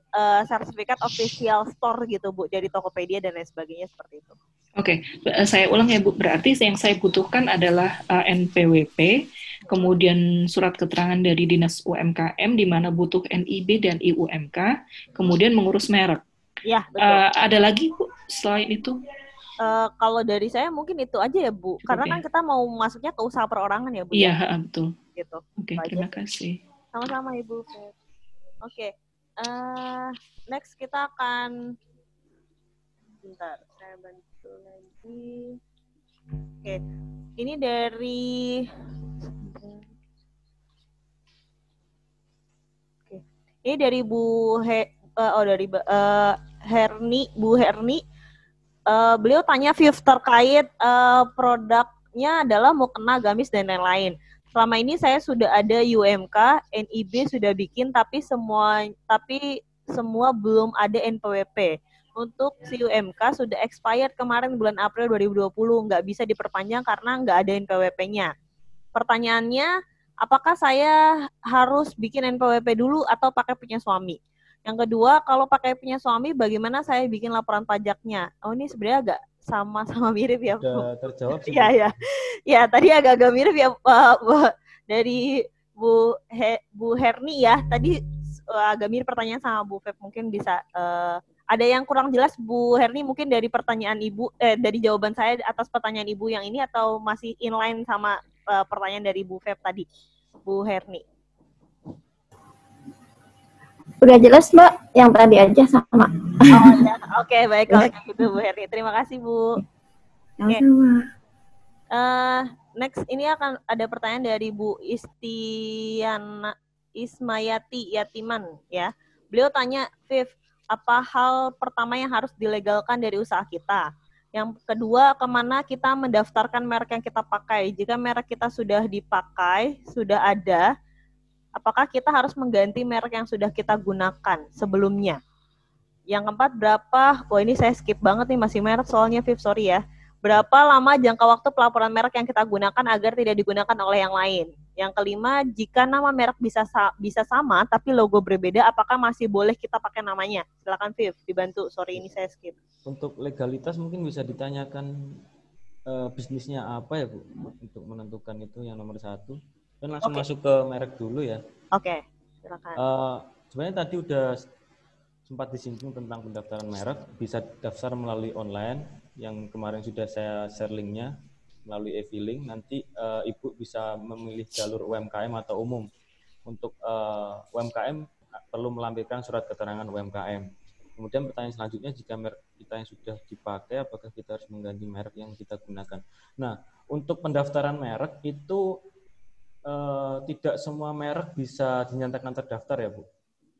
sertifikat official store gitu Bu dari Tokopedia dan lain sebagainya seperti itu. Oke, saya ulang ya Bu. Berarti yang saya butuhkan adalah NPWP, kemudian surat keterangan dari Dinas UMKM di mana butuh NIB dan IUMK, kemudian mengurus merek. Ya, betul. Ada lagi Bu selain itu? Kalau dari saya mungkin itu aja ya Bu, karena kan kita mau masuknya ke usaha perorangan ya Bu. Iya, betul. Gitu. Oke, terima kasih. Sama-sama Ibu. Oke. Next kita akan bentar, saya bantu lagi. Oke. Ini dari Ini dari Bu Herni. Beliau tanya Viv terkait produknya adalah mukena, gamis dan lain-lain. Selama ini saya sudah ada UMK, NIB sudah bikin, tapi semua belum ada NPWP. Untuk si UMK sudah expired kemarin bulan April 2020, nggak bisa diperpanjang karena nggak ada NPWP-nya. Pertanyaannya, apakah saya harus bikin NPWP dulu atau pakai punya suami? Yang kedua, kalau pakai punya suami, bagaimana saya bikin laporan pajaknya? Oh, ini sebenarnya agak sama-sama mirip ya. Sudah terjawab sih. Ya, tadi agak-agak mirip ya dari Bu Herni ya. Tadi agak mirip pertanyaan sama Bu Feb. Mungkin bisa ada yang kurang jelas Bu Herni mungkin dari pertanyaan Ibu, dari jawaban saya atas pertanyaan Ibu yang ini atau masih inline sama pertanyaan dari Bu Feb tadi, Bu Herni? Udah jelas Mbak, yang tadi aja sama. Oh ya, oke, baik kalau gitu Bu Herni. Terima kasih Bu. Sama-sama. Next ini akan ada pertanyaan dari Bu Ismayati Yatiman ya. Beliau tanya, Viv, apa hal pertama yang harus dilegalkan dari usaha kita? Yang kedua, kemana kita mendaftarkan merek yang kita pakai? Jika merek kita sudah dipakai, sudah ada, apakah kita harus mengganti merek yang sudah kita gunakan sebelumnya? Yang keempat, ini saya skip banget nih, masih merek soalnya Viv, sorry ya. Berapa lama jangka waktu pelaporan merek yang kita gunakan agar tidak digunakan oleh yang lain? Yang kelima, jika nama merek bisa sama tapi logo berbeda, apakah masih boleh kita pakai namanya? Silakan Viv, dibantu. Sorry, ini saya skip. Untuk legalitas mungkin bisa ditanyakan bisnisnya apa ya Bu, untuk menentukan itu yang nomor satu. Dan langsung masuk ke merek dulu ya. Oke, silakan. Sebenarnya tadi udah sempat disinggung tentang pendaftaran merek, bisa daftar melalui online, yang kemarin sudah saya share linknya melalui e-filing. Nanti Ibu bisa memilih jalur UMKM atau umum. Untuk UMKM perlu melampirkan surat keterangan UMKM. Kemudian pertanyaan selanjutnya, jika merek kita yang sudah dipakai, apakah kita harus mengganti merek yang kita gunakan? Nah, untuk pendaftaran merek itu tidak semua merek bisa dinyatakan terdaftar ya Bu.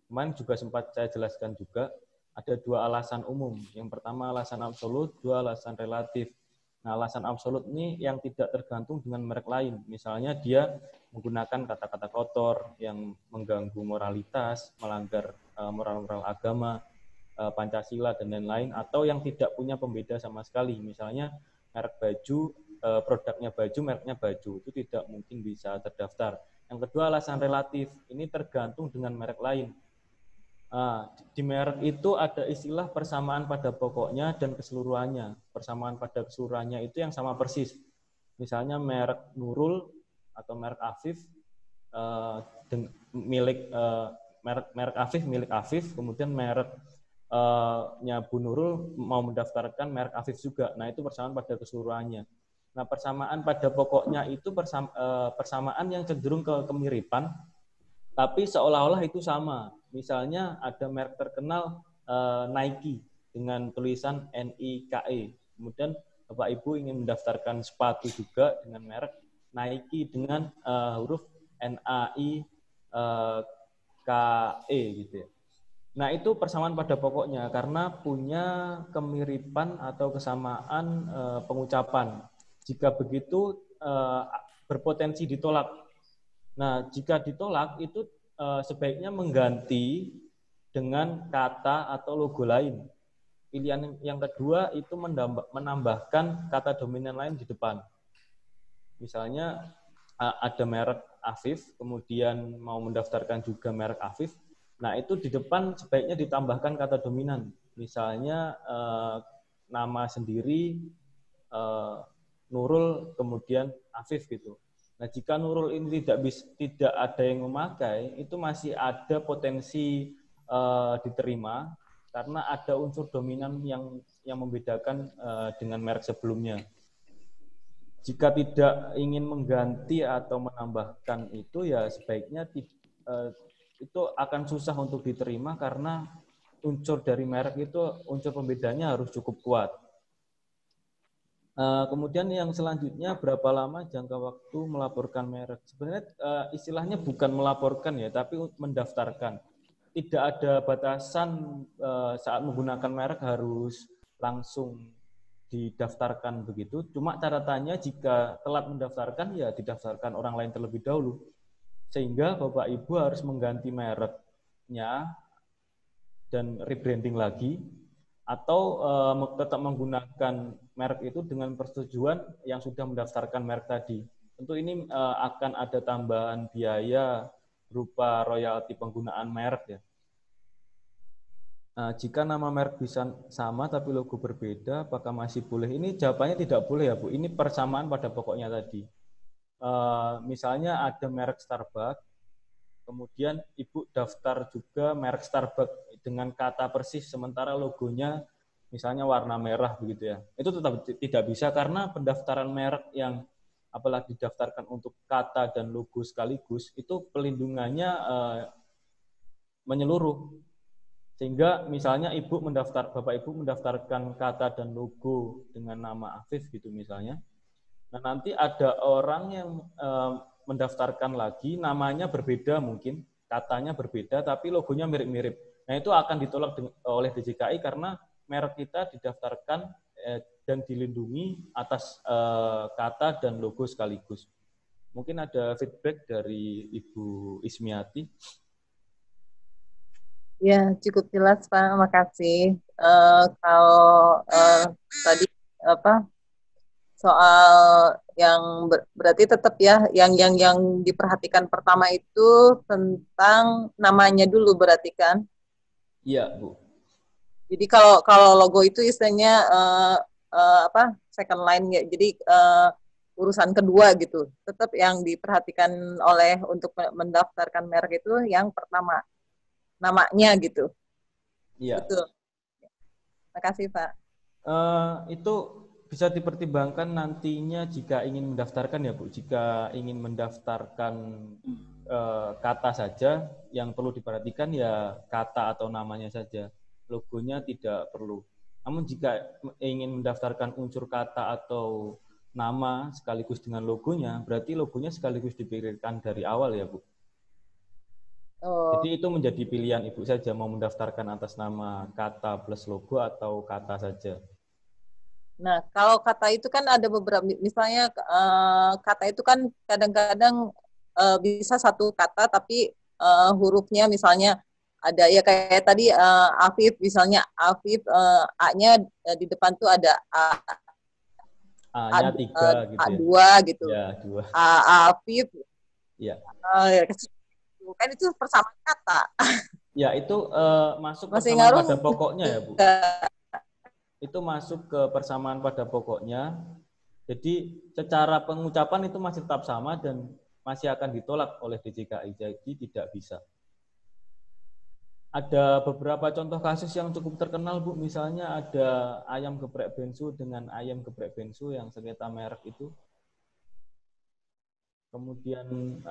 Kemarin juga sempat saya jelaskan juga, ada dua alasan umum. Yang pertama alasan absolut, dua alasan relatif. Nah, alasan absolut ini yang tidak tergantung dengan merek lain. Misalnya dia menggunakan kata-kata kotor yang mengganggu moralitas, melanggar moral-moral agama, Pancasila, dan lain-lain, atau yang tidak punya pembeda sama sekali. Misalnya merek baju, produknya baju, mereknya baju, itu tidak mungkin bisa terdaftar. Yang kedua alasan relatif, ini tergantung dengan merek lain. Di merek itu ada istilah persamaan pada pokoknya dan keseluruhannya. Persamaan pada keseluruhannya itu yang sama persis. Misalnya merek Nurul atau merek Afif, merek Afif milik Afif, kemudian mereknya Bu Nurul mau mendaftarkan merek Afif juga. Nah, itu persamaan pada keseluruhannya. Nah, persamaan pada pokoknya itu persamaan yang cenderung ke kemiripan, tapi seolah-olah itu sama. Misalnya ada merek terkenal Nike dengan tulisan NIKE. Kemudian Bapak Ibu ingin mendaftarkan sepatu juga dengan merek Nike dengan huruf NAIKE gitu ya. Nah, itu persamaan pada pokoknya karena punya kemiripan atau kesamaan pengucapan. Jika begitu berpotensi ditolak. Nah, jika ditolak itu sebaiknya mengganti dengan kata atau logo lain. Pilihan yang kedua itu menambahkan kata dominan lain di depan. Misalnya ada merek Afif, kemudian mau mendaftarkan juga merek Afif. Nah, itu di depan sebaiknya ditambahkan kata dominan. Misalnya nama sendiri Nurul kemudian Afif gitu. Nah, jika Nurul ini tidak ada yang memakai, itu masih ada potensi diterima karena ada unsur dominan yang membedakan dengan merek sebelumnya. Jika tidak ingin mengganti atau menambahkan itu, ya sebaiknya itu akan susah untuk diterima karena unsur dari merek itu, unsur pembedanya harus cukup kuat. Kemudian yang selanjutnya, berapa lama jangka waktu melaporkan merek? Sebenarnya istilahnya bukan melaporkan ya, tapi mendaftarkan. Tidak ada batasan saat menggunakan merek harus langsung didaftarkan begitu. Cuma catatannya jika telat mendaftarkan, ya didaftarkan orang lain terlebih dahulu. Sehingga Bapak Ibu harus mengganti mereknya dan rebranding lagi, atau tetap menggunakan merek itu dengan persetujuan yang sudah mendaftarkan merek tadi. Tentu ini akan ada tambahan biaya berupa royalti penggunaan merek ya. Jika nama merek bisa sama tapi logo berbeda, apakah masih boleh? Ini jawabannya tidak boleh ya Bu. Ini persamaan pada pokoknya tadi. Misalnya ada merek Starbucks, kemudian Ibu daftar juga merek Starbucks dengan kata persis, sementara logonya misalnya warna merah begitu ya. Itu tetap tidak bisa karena pendaftaran merek yang apalagi didaftarkan untuk kata dan logo sekaligus, itu pelindungannya menyeluruh. Sehingga misalnya Bapak Ibu mendaftarkan kata dan logo dengan nama Afif gitu misalnya. Nah, nanti ada orang yang mendaftarkan lagi, namanya berbeda mungkin, katanya berbeda, tapi logonya mirip-mirip. Nah, itu akan ditolak oleh DJKI karena merek kita didaftarkan dan dilindungi atas kata dan logo sekaligus. Mungkin ada feedback dari Ibu Ismiati. Ya, cukup jelas Pak, makasih. Kalau tadi soal yang berarti tetap ya, yang diperhatikan pertama itu tentang namanya dulu berarti kan? Iya Bu. Jadi kalau logo itu istilahnya second line ya, jadi urusan kedua gitu. Tetap yang diperhatikan untuk mendaftarkan merek itu yang pertama. Namanya gitu. Iya. Betul. Makasih Pak. Itu bisa dipertimbangkan nantinya jika ingin mendaftarkan ya Bu. Jika ingin mendaftarkan kata saja, yang perlu diperhatikan ya kata atau namanya saja. Logonya tidak perlu. Namun jika ingin mendaftarkan unsur kata atau nama sekaligus dengan logonya, berarti logonya sekaligus dipikirkan dari awal ya Bu. Oh. Jadi itu menjadi pilihan Ibu saja mau mendaftarkan atas nama kata plus logo atau kata saja. Nah, kalau kata itu kan ada beberapa, misalnya kata itu kan kadang-kadang bisa satu kata tapi hurufnya misalnya ada ya kayak tadi Afif misalnya Afif A-nya di depan tuh ada A-nya 3 gitu A2 ya. gitu. Ya, 2. Afif. Ya. Kan itu persamaan kata. Ya, itu masuk Masih persamaan pada pokoknya ya, Bu. Itu masuk ke persamaan pada pokoknya. Jadi secara pengucapan itu masih tetap sama dan masih akan ditolak oleh DJKI. Jadi tidak bisa. ada beberapa contoh kasus yang cukup terkenal, Bu. Misalnya ada ayam geprek bensu dengan ayam geprek bensu yang sengketa merek itu. Kemudian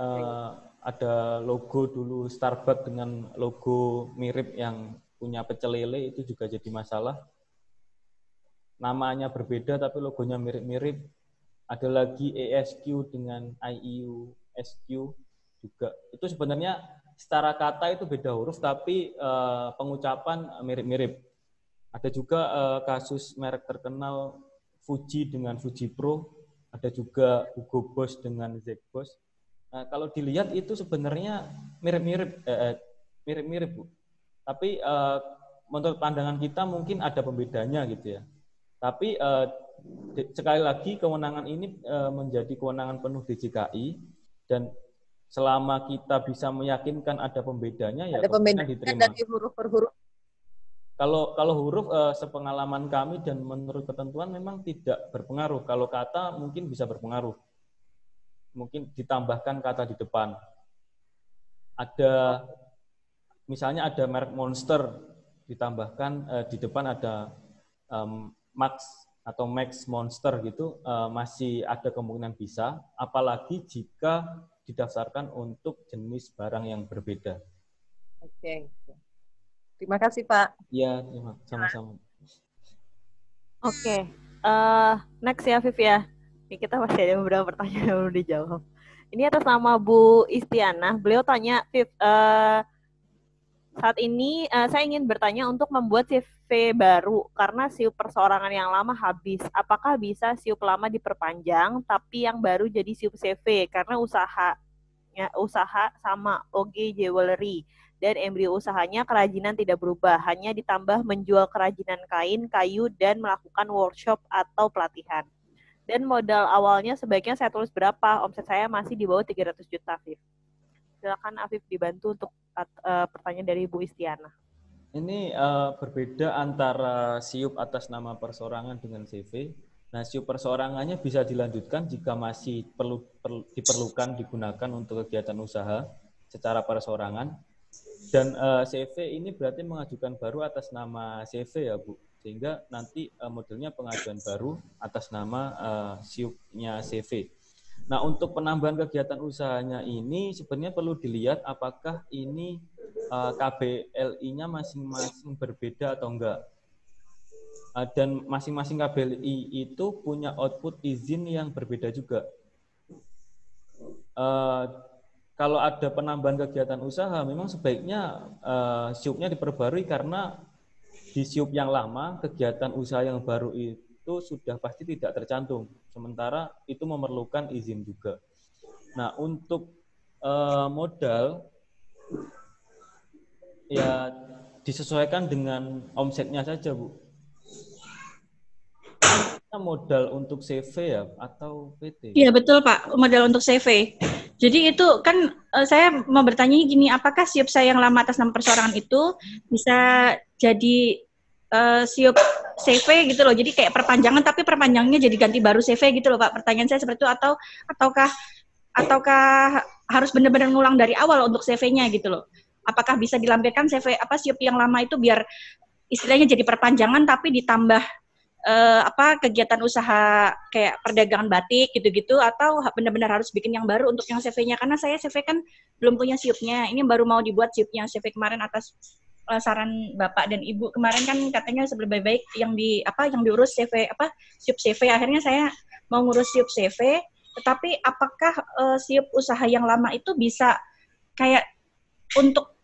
ada logo dulu Starbucks dengan logo mirip yang punya pecel lele, itu juga jadi masalah. Namanya berbeda tapi logonya mirip-mirip. Ada lagi ESQ dengan IEU SQ juga. Itu sebenarnya secara kata itu beda huruf tapi pengucapan mirip-mirip. Ada juga kasus merek terkenal Fuji dengan Fuji Pro. Ada juga Hugo Boss dengan Zack Boss. Nah, kalau dilihat itu sebenarnya mirip-mirip, Bu. Tapi menurut pandangan kita mungkin ada pembedanya gitu ya. Tapi sekali lagi kewenangan ini menjadi kewenangan penuh DJKI dan selama kita bisa meyakinkan ada pembedanya ya pembedanya diterima. dari huruf per huruf. Kalau huruf sepengalaman kami dan menurut ketentuan memang tidak berpengaruh. Kalau kata mungkin bisa berpengaruh. Mungkin ditambahkan kata di depan. Ada misalnya ada merek Monster ditambahkan di depan ada Max atau Max Monster gitu, masih ada kemungkinan bisa, apalagi jika didaftarkan untuk jenis barang yang berbeda. Oke. Terima kasih, Pak. Iya, sama-sama. Oke. Next ya, Viv ya. Ini kita masih ada beberapa pertanyaan yang belum dijawab. Ini atas nama Bu Istiana. Beliau tanya, Viv, saat ini saya ingin bertanya untuk membuat CV baru karena SIUP perseorangan yang lama habis. Apakah bisa SIUP lama diperpanjang tapi yang baru jadi SIUP CV karena usaha sama OG Jewelry dan embrio usahanya kerajinan tidak berubah, hanya ditambah menjual kerajinan kain, kayu dan melakukan workshop atau pelatihan. Dan modal awalnya sebaiknya saya tulis berapa? Omset saya masih di bawah 300 juta, Viv. Silakan Afif dibantu untuk pertanyaan dari Bu Istiana. Ini berbeda antara SIUP atas nama perseorangan dengan CV. Nah, SIUP perseorangannya bisa dilanjutkan jika masih diperlukan digunakan untuk kegiatan usaha secara perseorangan. Dan CV ini berarti mengajukan baru atas nama CV ya, Bu. Sehingga nanti modelnya pengajuan baru atas nama SIUP-nya CV. Nah, untuk penambahan kegiatan usahanya ini sebenarnya perlu dilihat apakah ini KBLI-nya masing-masing berbeda atau enggak. Dan masing-masing KBLI itu punya output izin yang berbeda juga. Kalau ada penambahan kegiatan usaha, memang sebaiknya SIUP-nya diperbarui karena di SIUP yang lama, kegiatan usaha yang baru itu sudah pasti tidak tercantum. Sementara itu memerlukan izin juga. Nah, untuk modal, ya disesuaikan dengan omsetnya saja, Bu. Modal untuk CV ya atau PT? Iya betul Pak, modal untuk CV. Jadi itu kan saya mau bertanya gini, apakah SIUP saya yang lama atas nama perseorangan itu bisa jadi SIUP CV gitu loh, jadi kayak perpanjangan tapi perpanjangannya jadi ganti baru CV gitu loh Pak. Pertanyaan saya seperti itu ataukah harus benar-benar ngulang dari awal untuk CV-nya gitu loh. Apakah bisa dilampirkan CV SIUP yang lama itu biar istilahnya jadi perpanjangan tapi ditambah kegiatan usaha kayak perdagangan batik gitu-gitu, atau benar-benar harus bikin yang baru untuk yang CV-nya, karena saya CV kan belum punya SIUP-nya, ini baru mau dibuat SIUP-nya. CV kemarin atas saran Bapak dan Ibu kemarin kan katanya lebih baik yang diurus CV SIUP CV, akhirnya saya mau ngurus SIUP CV, tetapi apakah SIUP usaha yang lama itu bisa kayak untuk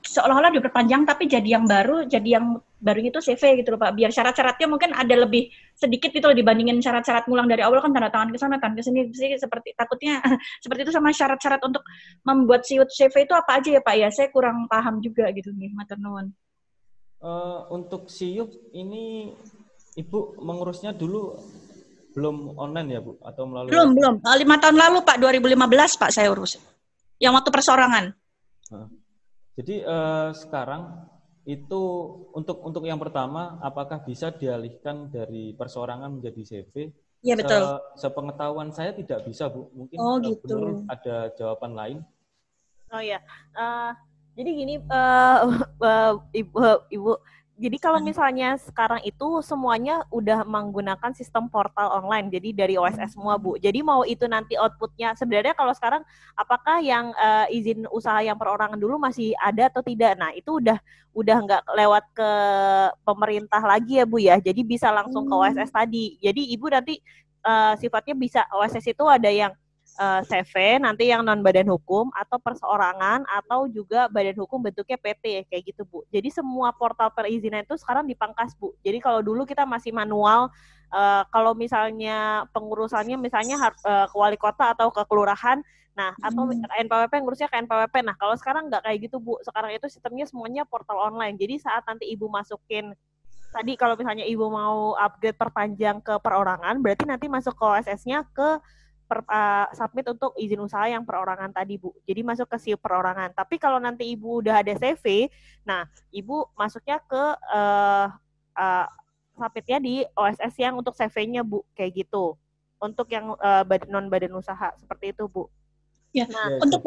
seolah-olah diperpanjang tapi jadi yang baru itu CV gitu loh Pak, biar syarat-syaratnya mungkin ada lebih sedikit gitu loh dibandingin syarat-syarat ngulang dari awal kan tanda tangan ke sana tanda ke sini, seperti takutnya seperti itu. Sama syarat-syarat untuk membuat SIUP CV itu apa aja ya Pak ya, saya kurang paham juga gitu nih, matur nuwun. Untuk SIUP ini Ibu mengurusnya dulu belum online ya Bu, atau melalui belum 5 tahun lalu Pak, 2015 Pak saya urus yang waktu perseorangan. Jadi sekarang itu untuk yang pertama, apakah bisa dialihkan dari perseorangan menjadi CV? Iya betul. Sepengetahuan saya tidak bisa Bu. Mungkin gitu. Benar ada jawaban lain. Oh ya, Jadi gini, Ibu, jadi kalau misalnya sekarang itu semuanya udah menggunakan sistem portal online, jadi dari OSS semua, Bu. Jadi mau itu nanti outputnya, sebenarnya kalau sekarang apakah yang izin usaha yang perorangan dulu masih ada atau tidak? Nah, itu udah nggak lewat ke pemerintah lagi ya, Bu ya. Jadi bisa langsung ke OSS tadi. Jadi Ibu nanti sifatnya bisa, OSS itu ada yang CV nanti yang non badan hukum atau perseorangan atau juga badan hukum bentuknya PT kayak gitu, Bu. Jadi semua portal perizinan itu sekarang dipangkas, Bu. Jadi kalau dulu kita masih manual, kalau misalnya pengurusannya misalnya ke wali kota atau ke kelurahan, nah atau NPWP ngurusnya ke NPWP. Nah kalau sekarang nggak kayak gitu, Bu. Sekarang itu sistemnya semuanya portal online. Jadi saat nanti Ibu masukin tadi kalau misalnya Ibu mau upgrade perpanjang ke perorangan, berarti nanti masuk ke OSS-nya ke submit untuk izin usaha yang perorangan tadi, Bu. Jadi masuk ke SIUP perorangan. Tapi kalau nanti Ibu udah ada CV, nah Ibu masuknya ke submitnya di OSS yang untuk CV-nya, Bu. Kayak gitu. Untuk yang non badan usaha seperti itu, Bu. Ya, nah, untuk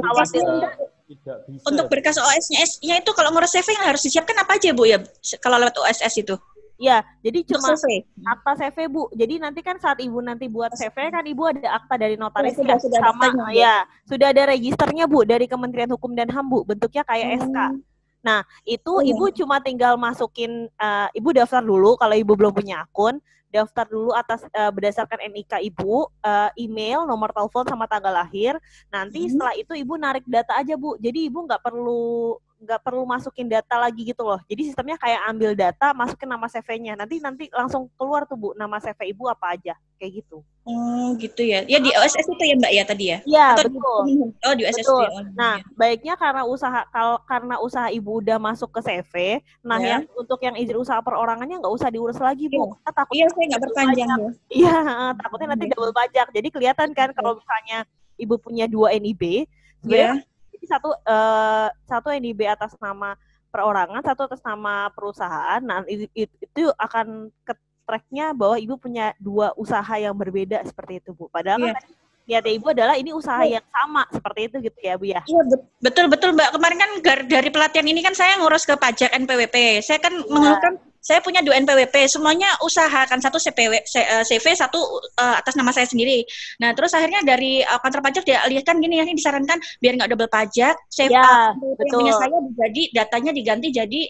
berkas OSS-nya itu kalau ngurus CV yang harus disiapkan apa aja, Bu ya? Kalau lewat OSS itu? Ya, jadi cuma akta CV, Bu. Jadi nanti kan saat Ibu nanti buat CV kan Ibu ada akta dari notaris ya, sama ya, sudah ada registernya, Bu, dari Kementerian Hukum dan HAM, Bu. Bentuknya kayak SK. Nah, itu Ibu cuma tinggal masukin, Ibu daftar dulu kalau Ibu belum punya akun, daftar dulu atas berdasarkan NIK Ibu, email, nomor telepon sama tanggal lahir. Nanti setelah itu Ibu narik data aja, Bu. Jadi Ibu nggak perlu masukin data lagi gitu loh. Jadi sistemnya kayak ambil data, masukin nama CV-nya. Nanti langsung keluar tuh, Bu, nama CV Ibu apa aja. Kayak gitu. Oh, gitu ya. Ya di OSS itu ya, Mbak ya tadi ya? Iya, betul. Di OSS betul. Ya. Nah, baiknya karena usaha Ibu udah masuk ke CV, nah yang untuk yang izin usaha perorangannya nggak usah diurus lagi, Bu. Iya, saya nggak berpanjang ya. Iya, takutnya nanti double pajak. Jadi kelihatan kan kalau misalnya Ibu punya 2 NIB, sebenarnya satu NIB atas nama perorangan, satu atas nama perusahaan. Nah, itu akan ke tracknya bahwa Ibu punya 2 usaha yang berbeda seperti itu, Bu. Padahal kan niatnya Ibu adalah ini usaha yang sama seperti itu gitu ya, Bu ya. Iya, betul Mbak. Kemarin kan dari pelatihan ini kan saya ngurus ke pajak NPWP. Saya kan mengeluhkan saya punya 2 NPWP, semuanya usaha kan, satu CV, satu atas nama saya sendiri. Nah, terus akhirnya dari kantor pajak dialihkan gini, ini disarankan biar nggak double pajak, punya saya datanya diganti jadi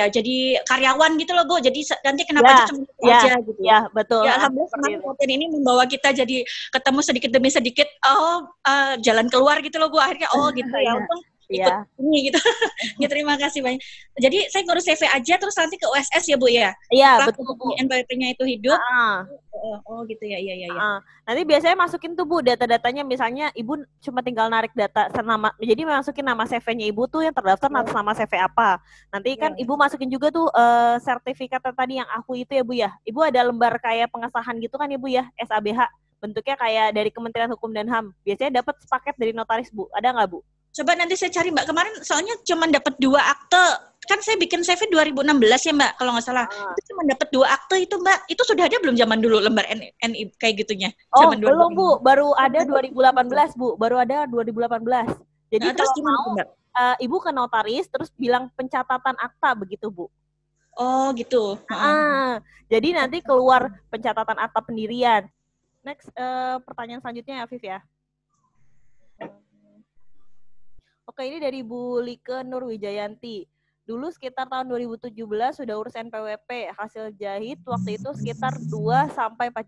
jadi karyawan gitu loh, Bu. Jadi nanti kena pajak cuma aja gitu. Ya, betul. Ya, alhamdulillah pelatihan ini membawa kita jadi ketemu sedikit demi sedikit jalan keluar gitu loh, Bu. Akhirnya gitu ya. Untung ikut ini gitu. Ya, terima kasih banyak. Jadi saya ngurus CV aja terus nanti ke OSS ya, Bu ya. Iya, betul, Bu. NPWP-nya itu hidup. Gitu ya. Iya. Nanti biasanya masukin tuh, Bu, data-datanya, misalnya Ibu cuma tinggal narik data jadi masukin nama CV-nya Ibu tuh yang terdaftar atas nama CV apa. Nanti kan Ibu masukin juga tuh sertifikat tadi yang aku itu ya, Bu ya. Ibu ada lembar kayak pengesahan gitu kan ya, Bu ya, SABH. Bentuknya kayak dari Kementerian Hukum dan HAM. Biasanya dapat sepaket dari notaris, Bu. Ada nggak, Bu? Coba nanti saya cari, Mbak. Kemarin soalnya cuma dapat 2 akte. Kan saya bikin CV 2016 ya, Mbak, kalau nggak salah. Itu cuma dapat 2 akte itu, Mbak. Itu sudah ada belum zaman dulu lembar NI kayak gitunya? Zaman belum, Bu. Baru ada 2018, Bu. Baru ada 2018. Jadi kalau mau, Ibu ke notaris, terus bilang pencatatan akta begitu, Bu. Oh, gitu. Jadi nanti keluar pencatatan akta pendirian. Next, pertanyaan selanjutnya ya, Afif ya. Oke, ini dari Bu Like Nurwijayanti. Dulu sekitar tahun 2017 sudah urus NPWP, hasil jahit waktu itu sekitar 2-4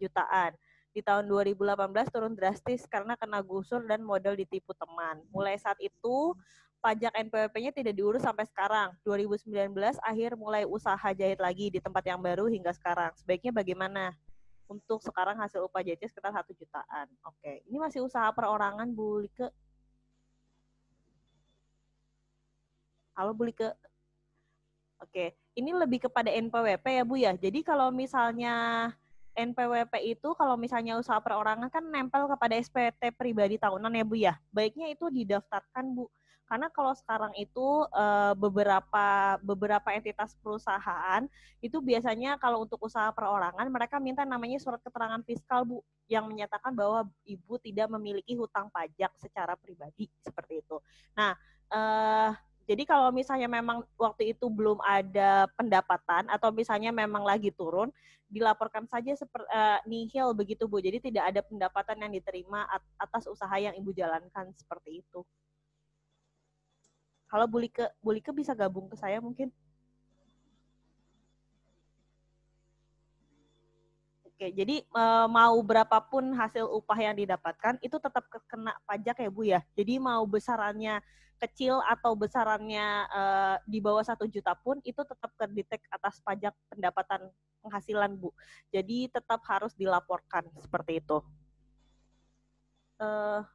jutaan. Di tahun 2018 turun drastis karena kena gusur dan modal ditipu teman. Mulai saat itu, pajak NPWP-nya tidak diurus sampai sekarang. 2019 akhir mulai usaha jahit lagi di tempat yang baru hingga sekarang. Sebaiknya bagaimana? Untuk sekarang hasil upah jahitnya sekitar 1 jutaan. Oke, ini masih usaha perorangan, Bu Like. Halo, Bu Like. Oke, ini lebih kepada NPWP ya, Bu ya. Jadi kalau misalnya NPWP itu kalau misalnya usaha perorangan kan nempel kepada SPT pribadi tahunan ya, Bu ya. Baiknya itu didaftarkan, Bu. Karena kalau sekarang itu beberapa entitas perusahaan itu biasanya kalau untuk usaha perorangan mereka minta namanya surat keterangan fiskal, Bu, yang menyatakan bahwa Ibu tidak memiliki hutang pajak secara pribadi seperti itu. Nah, Jadi kalau misalnya memang waktu itu belum ada pendapatan atau misalnya memang lagi turun, dilaporkan saja seperti nihil begitu Bu. Jadi tidak ada pendapatan yang diterima atas usaha yang Ibu jalankan seperti itu. Kalau Bu Like bisa gabung ke saya mungkin. Oke, jadi mau berapapun hasil upah yang didapatkan itu tetap kena pajak ya Bu ya. Jadi mau besarannya kecil atau besarannya di bawah 1 juta pun itu tetap terdetek atas pajak pendapatan penghasilan Bu. Jadi tetap harus dilaporkan seperti itu.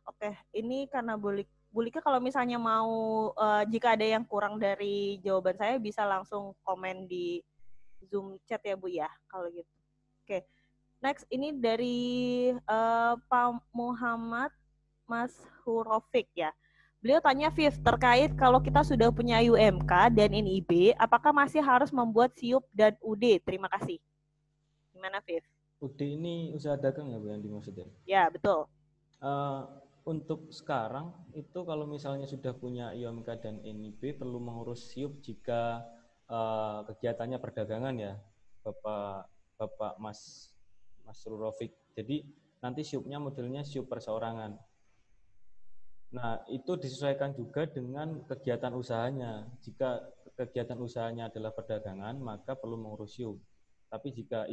Oke, ini karena Bu Like kalau misalnya mau jika ada yang kurang dari jawaban saya bisa langsung komen di Zoom chat ya Bu ya kalau gitu. Oke. Next, ini dari Pak Muhammad Mas Hurofik ya. Beliau tanya, Viv, terkait kalau kita sudah punya UMK dan NIB, apakah masih harus membuat SIUP dan UD? Terima kasih. Gimana, Viv? UD ini usaha dagang ya Bu yang dimaksudnya? Ya, betul. Untuk sekarang, itu kalau misalnya sudah punya UMK dan NIB, perlu mengurus SIUP jika kegiatannya perdagangan ya, Bapak Mas Rurofik. Jadi nanti SIUP-nya modelnya SIUP perseorangan. Nah, itu disesuaikan juga dengan kegiatan usahanya. Jika kegiatan usahanya adalah perdagangan, maka perlu mengurus SIUP. Tapi jika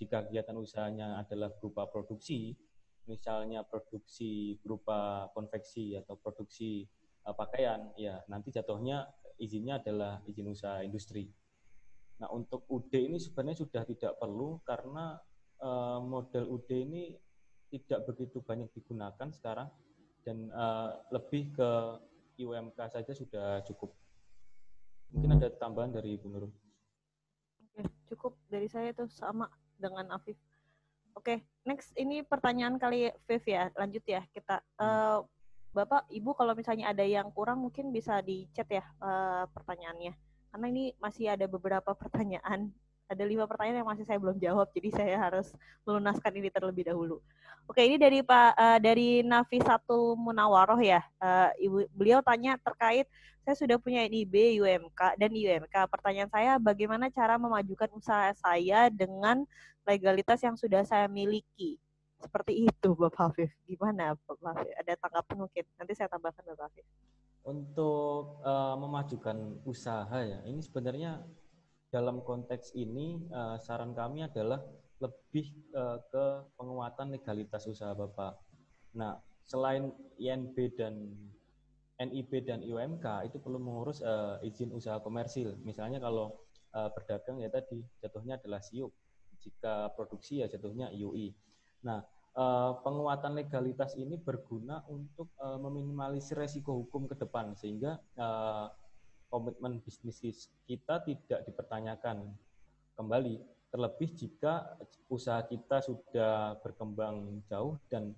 kegiatan usahanya adalah berupa produksi, misalnya produksi berupa konveksi atau produksi pakaian, ya nanti jatuhnya izinnya adalah izin usaha industri. Nah, untuk UD ini sebenarnya sudah tidak perlu karena model UD ini tidak begitu banyak digunakan sekarang dan lebih ke UMK saja sudah cukup. Mungkin ada tambahan dari Ibu Nurul. Oke, cukup dari saya itu sama dengan Afif. Oke, next ini pertanyaan kali Viv ya, lanjut ya kita. Bapak, Ibu kalau misalnya ada yang kurang mungkin bisa di chat ya pertanyaannya. Karena ini masih ada beberapa pertanyaan. Ada 5 pertanyaan yang masih saya belum jawab, jadi saya harus melunaskan ini terlebih dahulu. Oke, ini dari dari Nafisatul Munawaroh ya. Beliau tanya terkait saya sudah punya NIB, UMK dan UMK. Pertanyaan saya, bagaimana cara memajukan usaha saya dengan legalitas yang sudah saya miliki? Seperti itu, Bapak Afif. Gimana, Bapak Afif? Ada tanggapan mungkin? Nanti saya tambahkan, Bapak Afif. Untuk memajukan usaha ya, ini sebenarnya dalam konteks ini saran kami adalah lebih ke penguatan legalitas usaha Bapak. Nah, selain INB dan NIB dan UMK itu perlu mengurus izin usaha komersil. Misalnya kalau berdagang ya tadi jatuhnya adalah SIUP. Jika produksi ya jatuhnya IUI. Nah, penguatan legalitas ini berguna untuk meminimalisir resiko hukum ke depan sehingga komitmen bisnis kita tidak dipertanyakan kembali, terlebih jika usaha kita sudah berkembang jauh dan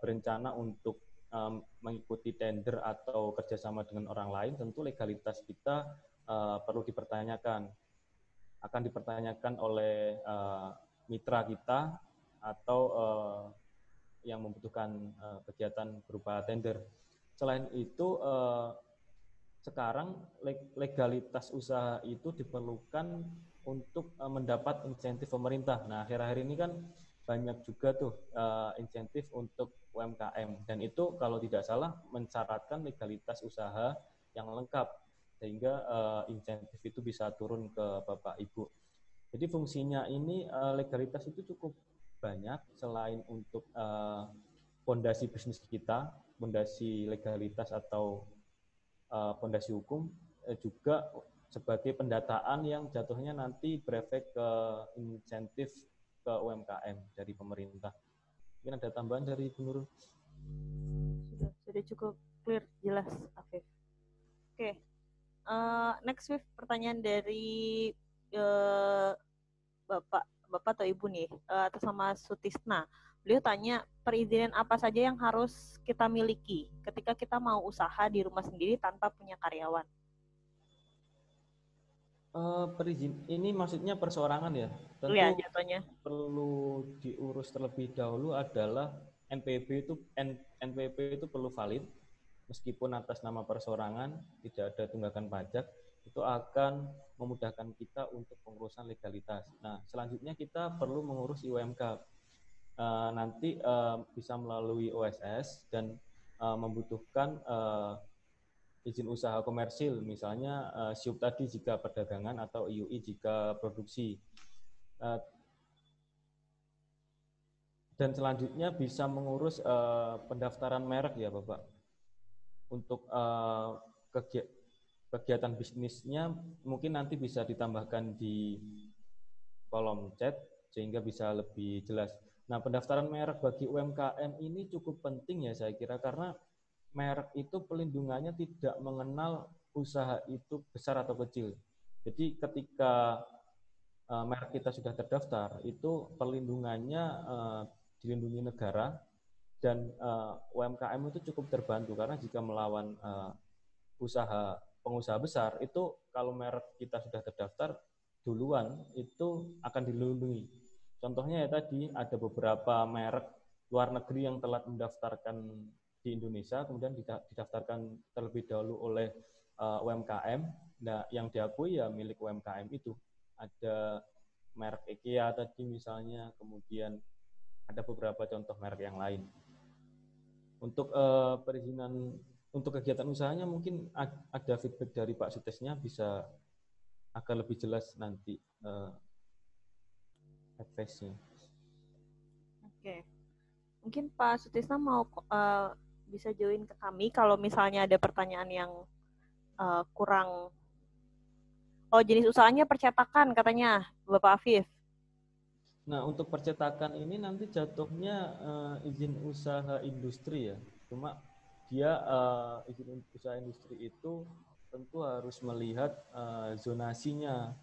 berencana untuk mengikuti tender atau kerjasama dengan orang lain, tentu legalitas kita perlu dipertanyakan, akan dipertanyakan oleh mitra kita atau yang membutuhkan kegiatan berupa tender. Selain itu, sekarang legalitas usaha itu diperlukan untuk mendapat insentif pemerintah. Nah, akhir-akhir ini kan banyak juga tuh insentif untuk UMKM dan itu kalau tidak salah mensyaratkan legalitas usaha yang lengkap sehingga insentif itu bisa turun ke Bapak Ibu. Jadi fungsinya ini legalitas itu cukup banyak selain untuk fondasi bisnis kita, fondasi legalitas atau fondasi hukum juga sebagai pendataan yang jatuhnya nanti berefek ke insentif ke UMKM dari pemerintah. Mungkin ada tambahan dari Ibu Nurul? Sudah cukup clear, jelas, Afif. Oke, next Viv, pertanyaan dari Bapak atau Ibu nih, atas nama Sutisna. Beliau tanya, perizinan apa saja yang harus kita miliki ketika kita mau usaha di rumah sendiri tanpa punya karyawan? Perizin ini maksudnya perseorangan ya? Tentu ya, jatuhnya perlu diurus terlebih dahulu adalah NPWP itu perlu valid. meskipun atas nama perseorangan, tidak ada tunggakan pajak, itu akan memudahkan kita untuk pengurusan legalitas. Nah, selanjutnya kita perlu mengurus IUMK. Nanti bisa melalui OSS dan membutuhkan izin usaha komersil, misalnya SIUP tadi jika perdagangan atau IUI jika produksi. Dan selanjutnya bisa mengurus pendaftaran merek ya Bapak. Untuk kegiatan bisnisnya mungkin nanti bisa ditambahkan di kolom chat sehingga bisa lebih jelas. Nah, pendaftaran merek bagi UMKM ini cukup penting ya saya kira, karena merek itu pelindungannya tidak mengenal usaha itu besar atau kecil. Jadi ketika merek kita sudah terdaftar, itu perlindungannya dilindungi negara, dan UMKM itu cukup terbantu karena jika melawan pengusaha besar itu, kalau merek kita sudah terdaftar duluan itu akan dilindungi. Contohnya ya tadi ada beberapa merek luar negeri yang telah mendaftarkan di Indonesia, kemudian didaftarkan terlebih dahulu oleh UMKM. Nah, yang diakui ya milik UMKM itu. Ada merek IKEA tadi misalnya, kemudian ada beberapa contoh merek yang lain. Untuk perizinan untuk kegiatan usahanya mungkin ada feedback dari Pak Sutesnya, bisa agar lebih jelas nanti advice-nya. Oke. Mungkin Pak Sutisna mau bisa join ke kami kalau misalnya ada pertanyaan yang kurang. Oh, jenis usahanya percetakan katanya Bapak Afif. Nah, untuk percetakan ini nanti jatuhnya izin usaha industri ya. Cuma dia izin usaha industri itu tentu harus melihat zonasinya,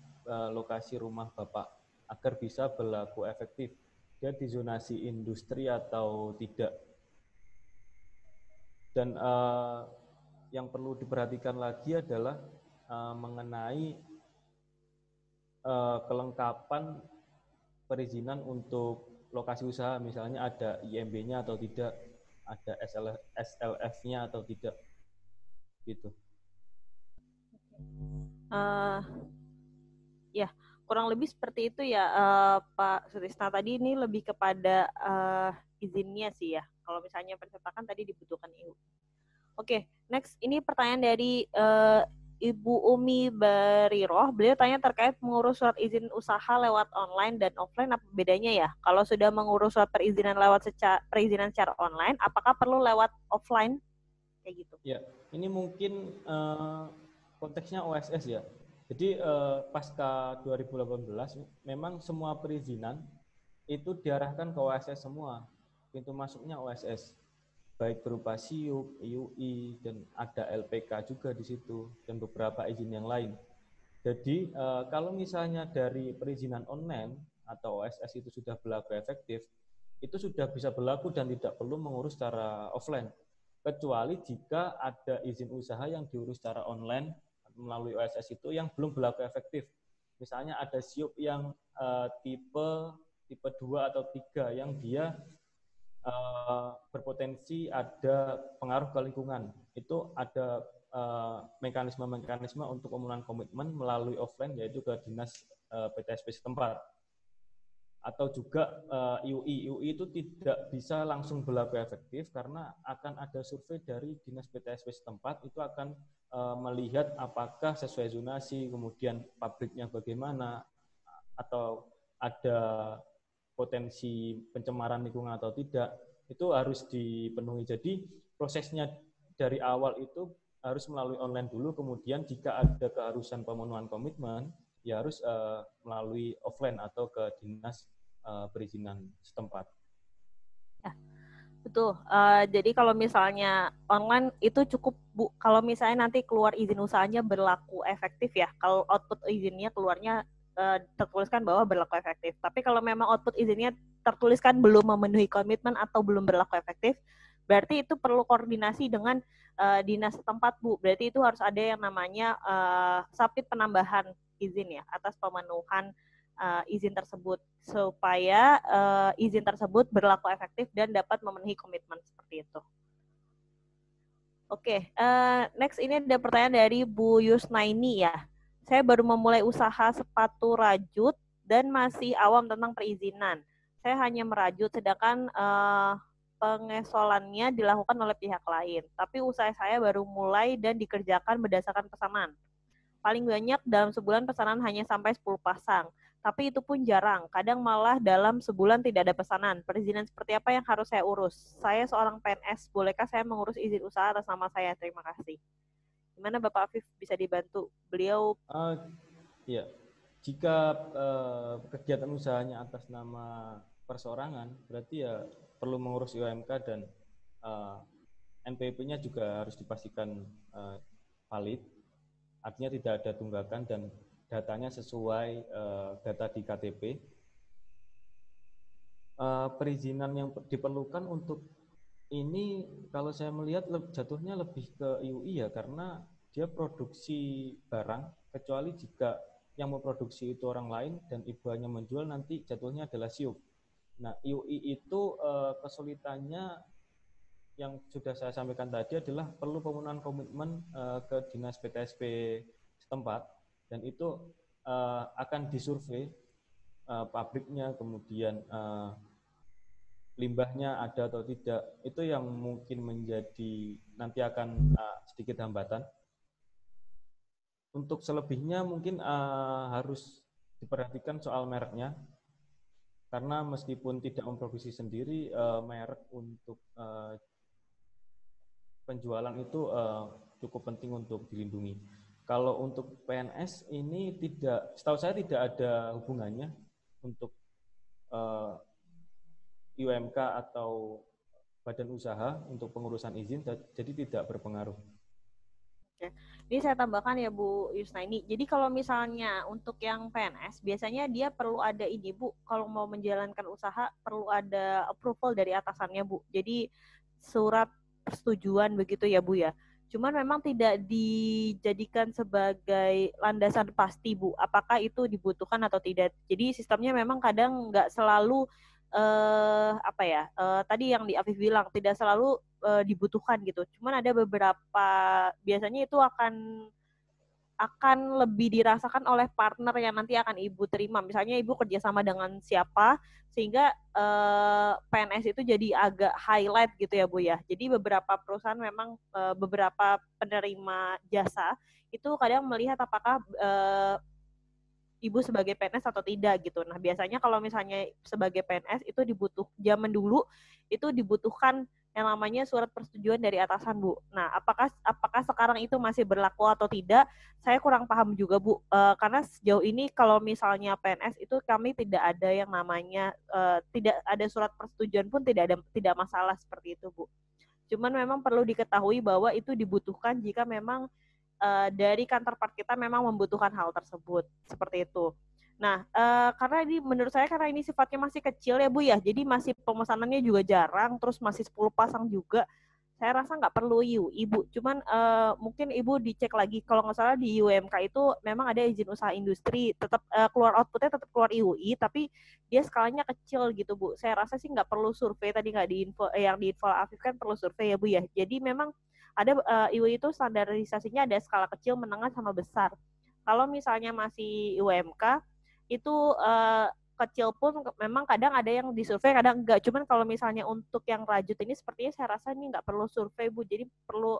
lokasi rumah Bapak agar bisa berlaku efektif. Dia di zonasi industri atau tidak. Dan yang perlu diperhatikan lagi adalah mengenai kelengkapan perizinan untuk lokasi usaha, misalnya ada IMB-nya atau tidak, ada SLF-nya atau tidak, gitu. Ya, kurang lebih seperti itu ya Pak Sutisna. Tadi ini lebih kepada izinnya sih ya. Kalau misalnya percetakan tadi dibutuhkan EU. Oke, next ini pertanyaan dari Ibu Umi Bariroh. Beliau tanya terkait mengurus surat izin usaha lewat online dan offline, apa bedanya ya? Kalau sudah mengurus surat perizinan perizinan secara online, apakah perlu lewat offline? Kayak gitu. Ya, ini mungkin konteksnya OSS ya. Jadi pasca 2018 memang semua perizinan itu diarahkan ke OSS semua. Pintu masuknya OSS. Baik berupa SIUP, IUI, dan ada LPK juga di situ, dan beberapa izin yang lain. Jadi kalau misalnya dari perizinan online atau OSS itu sudah berlaku efektif, itu sudah bisa berlaku dan tidak perlu mengurus secara offline. Kecuali jika ada izin usaha yang diurus secara online melalui OSS itu yang belum berlaku efektif. Misalnya ada SIUP yang tipe 2 atau 3 yang dia berpotensi ada pengaruh ke lingkungan. Itu ada mekanisme-mekanisme untuk pemenuhan komitmen melalui offline, yaitu ke dinas PTSP setempat. Atau juga IUI itu tidak bisa langsung berlaku efektif karena akan ada survei dari dinas PTSP setempat, itu akan melihat apakah sesuai zonasi, kemudian pabriknya bagaimana, atau ada potensi pencemaran lingkungan atau tidak, itu harus dipenuhi. Jadi prosesnya dari awal itu harus melalui online dulu, kemudian jika ada keharusan pemenuhan komitmen, ya harus melalui offline atau ke dinas perizinan setempat. Ya, betul. Jadi kalau misalnya online itu cukup, Bu, kalau misalnya nanti keluar izin usahanya berlaku efektif ya, kalau output izinnya keluarnya tertuliskan bahwa berlaku efektif. Tapi kalau memang output izinnya tertuliskan belum memenuhi komitmen atau belum berlaku efektif, berarti itu perlu koordinasi dengan dinas setempat, Bu. Berarti itu harus ada yang namanya submit penambahan izin ya atas pemenuhan izin tersebut supaya izin tersebut berlaku efektif dan dapat memenuhi komitmen seperti itu. Oke, next ini ada pertanyaan dari Bu Yusnaini ya. Saya baru memulai usaha sepatu rajut dan masih awam tentang perizinan. Saya hanya merajut, sedangkan pengesolannya dilakukan oleh pihak lain. Tapi usaha saya baru mulai dan dikerjakan berdasarkan pesanan. Paling banyak dalam sebulan pesanan hanya sampai 10 pasang. Tapi itu pun jarang, kadang malah dalam sebulan tidak ada pesanan. Perizinan seperti apa yang harus saya urus? Saya seorang PNS, bolehkah saya mengurus izin usaha atas nama saya? Terima kasih. Gimana Bapak Afif, bisa dibantu? Beliau... Ya, jika kegiatan usahanya atas nama perseorangan, berarti ya perlu mengurus UMK dan NPWP-nya juga harus dipastikan valid. Artinya tidak ada tunggakan dan datanya sesuai data di KTP. Perizinan yang diperlukan untuk ini kalau saya melihat jatuhnya lebih ke IUI ya, karena dia produksi barang, kecuali jika yang memproduksi itu orang lain dan ibu hanya menjual, nanti jatuhnya adalah SIUP. Nah, IUI itu kesulitannya yang sudah saya sampaikan tadi adalah perlu pemenuhan komitmen ke dinas PTSP setempat, dan itu akan disurvei pabriknya, kemudian limbahnya ada atau tidak. Itu yang mungkin menjadi nanti akan sedikit hambatan. Untuk selebihnya mungkin harus diperhatikan soal mereknya, karena meskipun tidak memproduksi sendiri, merek untuk penjualan itu cukup penting untuk dilindungi. Kalau untuk PNS ini tidak, setahu saya tidak ada hubungannya untuk UMK atau badan usaha untuk pengurusan izin, jadi tidak berpengaruh. Oke. Ini saya tambahkan ya Bu Yusnaini. Jadi kalau misalnya untuk yang PNS, biasanya dia perlu ada ini Bu, kalau mau menjalankan usaha perlu ada approval dari atasannya Bu. Jadi surat persetujuan begitu ya Bu ya. Cuman memang tidak dijadikan sebagai landasan pasti Bu, apakah itu dibutuhkan atau tidak. Jadi sistemnya memang kadang nggak selalu tadi yang di Afif bilang tidak selalu dibutuhkan gitu. Cuman ada beberapa, biasanya itu akan lebih dirasakan oleh partner yang nanti akan Ibu terima. Misalnya Ibu kerjasama dengan siapa, sehingga PNS itu jadi agak highlight gitu ya Bu ya. Jadi beberapa perusahaan memang beberapa penerima jasa itu kadang melihat apakah Ibu sebagai PNS atau tidak gitu. Nah biasanya kalau misalnya sebagai PNS itu zaman dulu itu dibutuhkan yang namanya surat persetujuan dari atasan Bu. Nah apakah sekarang itu masih berlaku atau tidak? Saya kurang paham juga Bu. Karena sejauh ini kalau misalnya PNS itu kami tidak ada yang namanya tidak ada surat persetujuan pun tidak masalah seperti itu Bu. Cuman memang perlu diketahui bahwa itu dibutuhkan jika memang dari kantor part kita memang membutuhkan hal tersebut, seperti itu. Nah, karena ini menurut saya karena ini sifatnya masih kecil ya Bu ya, jadi masih pemesanannya juga jarang, terus masih 10 pasang juga, saya rasa nggak perlu IUI Bu. Cuman mungkin Ibu dicek lagi, kalau nggak salah di UMK itu memang ada izin usaha industri, tetap keluar outputnya tetap keluar IUI, tapi dia skalanya kecil gitu Bu. Saya rasa sih nggak perlu survei, tadi nggak di info, yang di info Afif kan perlu survei ya Bu ya. Jadi memang ada IUI itu standarisasinya ada skala kecil, menengah, sama besar. Kalau misalnya masih UMK itu kecil pun memang kadang ada yang disurvei, kadang enggak. Cuman kalau misalnya untuk yang rajut ini sepertinya saya rasa ini nggak perlu survei Bu, jadi perlu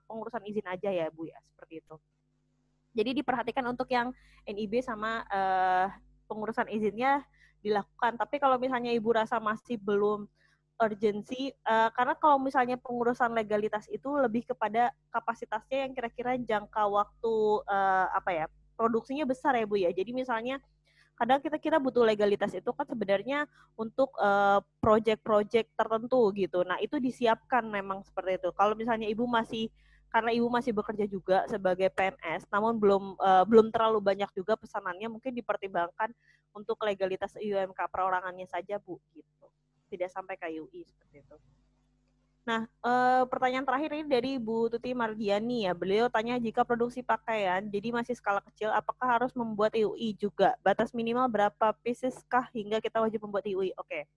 pengurusan izin aja ya Bu ya, seperti itu. Jadi diperhatikan untuk yang NIB sama pengurusan izinnya dilakukan. Tapi kalau misalnya Ibu rasa masih belum urgensi, karena kalau misalnya pengurusan legalitas itu lebih kepada kapasitasnya yang kira-kira jangka waktu produksinya besar ya Bu ya. Jadi misalnya kadang kita butuh legalitas itu kan sebenarnya untuk project-project tertentu gitu. Nah itu disiapkan memang seperti itu. Kalau misalnya karena Ibu masih bekerja juga sebagai PNS, namun belum terlalu banyak juga pesanannya, mungkin dipertimbangkan untuk legalitas UMK perorangannya saja Bu gitu. Tidak sampai ke UI seperti itu. Nah, pertanyaan terakhir ini dari Bu Tuti Mardiani ya. Beliau tanya, jika produksi pakaian jadi masih skala kecil, apakah harus membuat IUI juga? Batas minimal berapa pieces kah hingga kita wajib membuat IUI? Oke.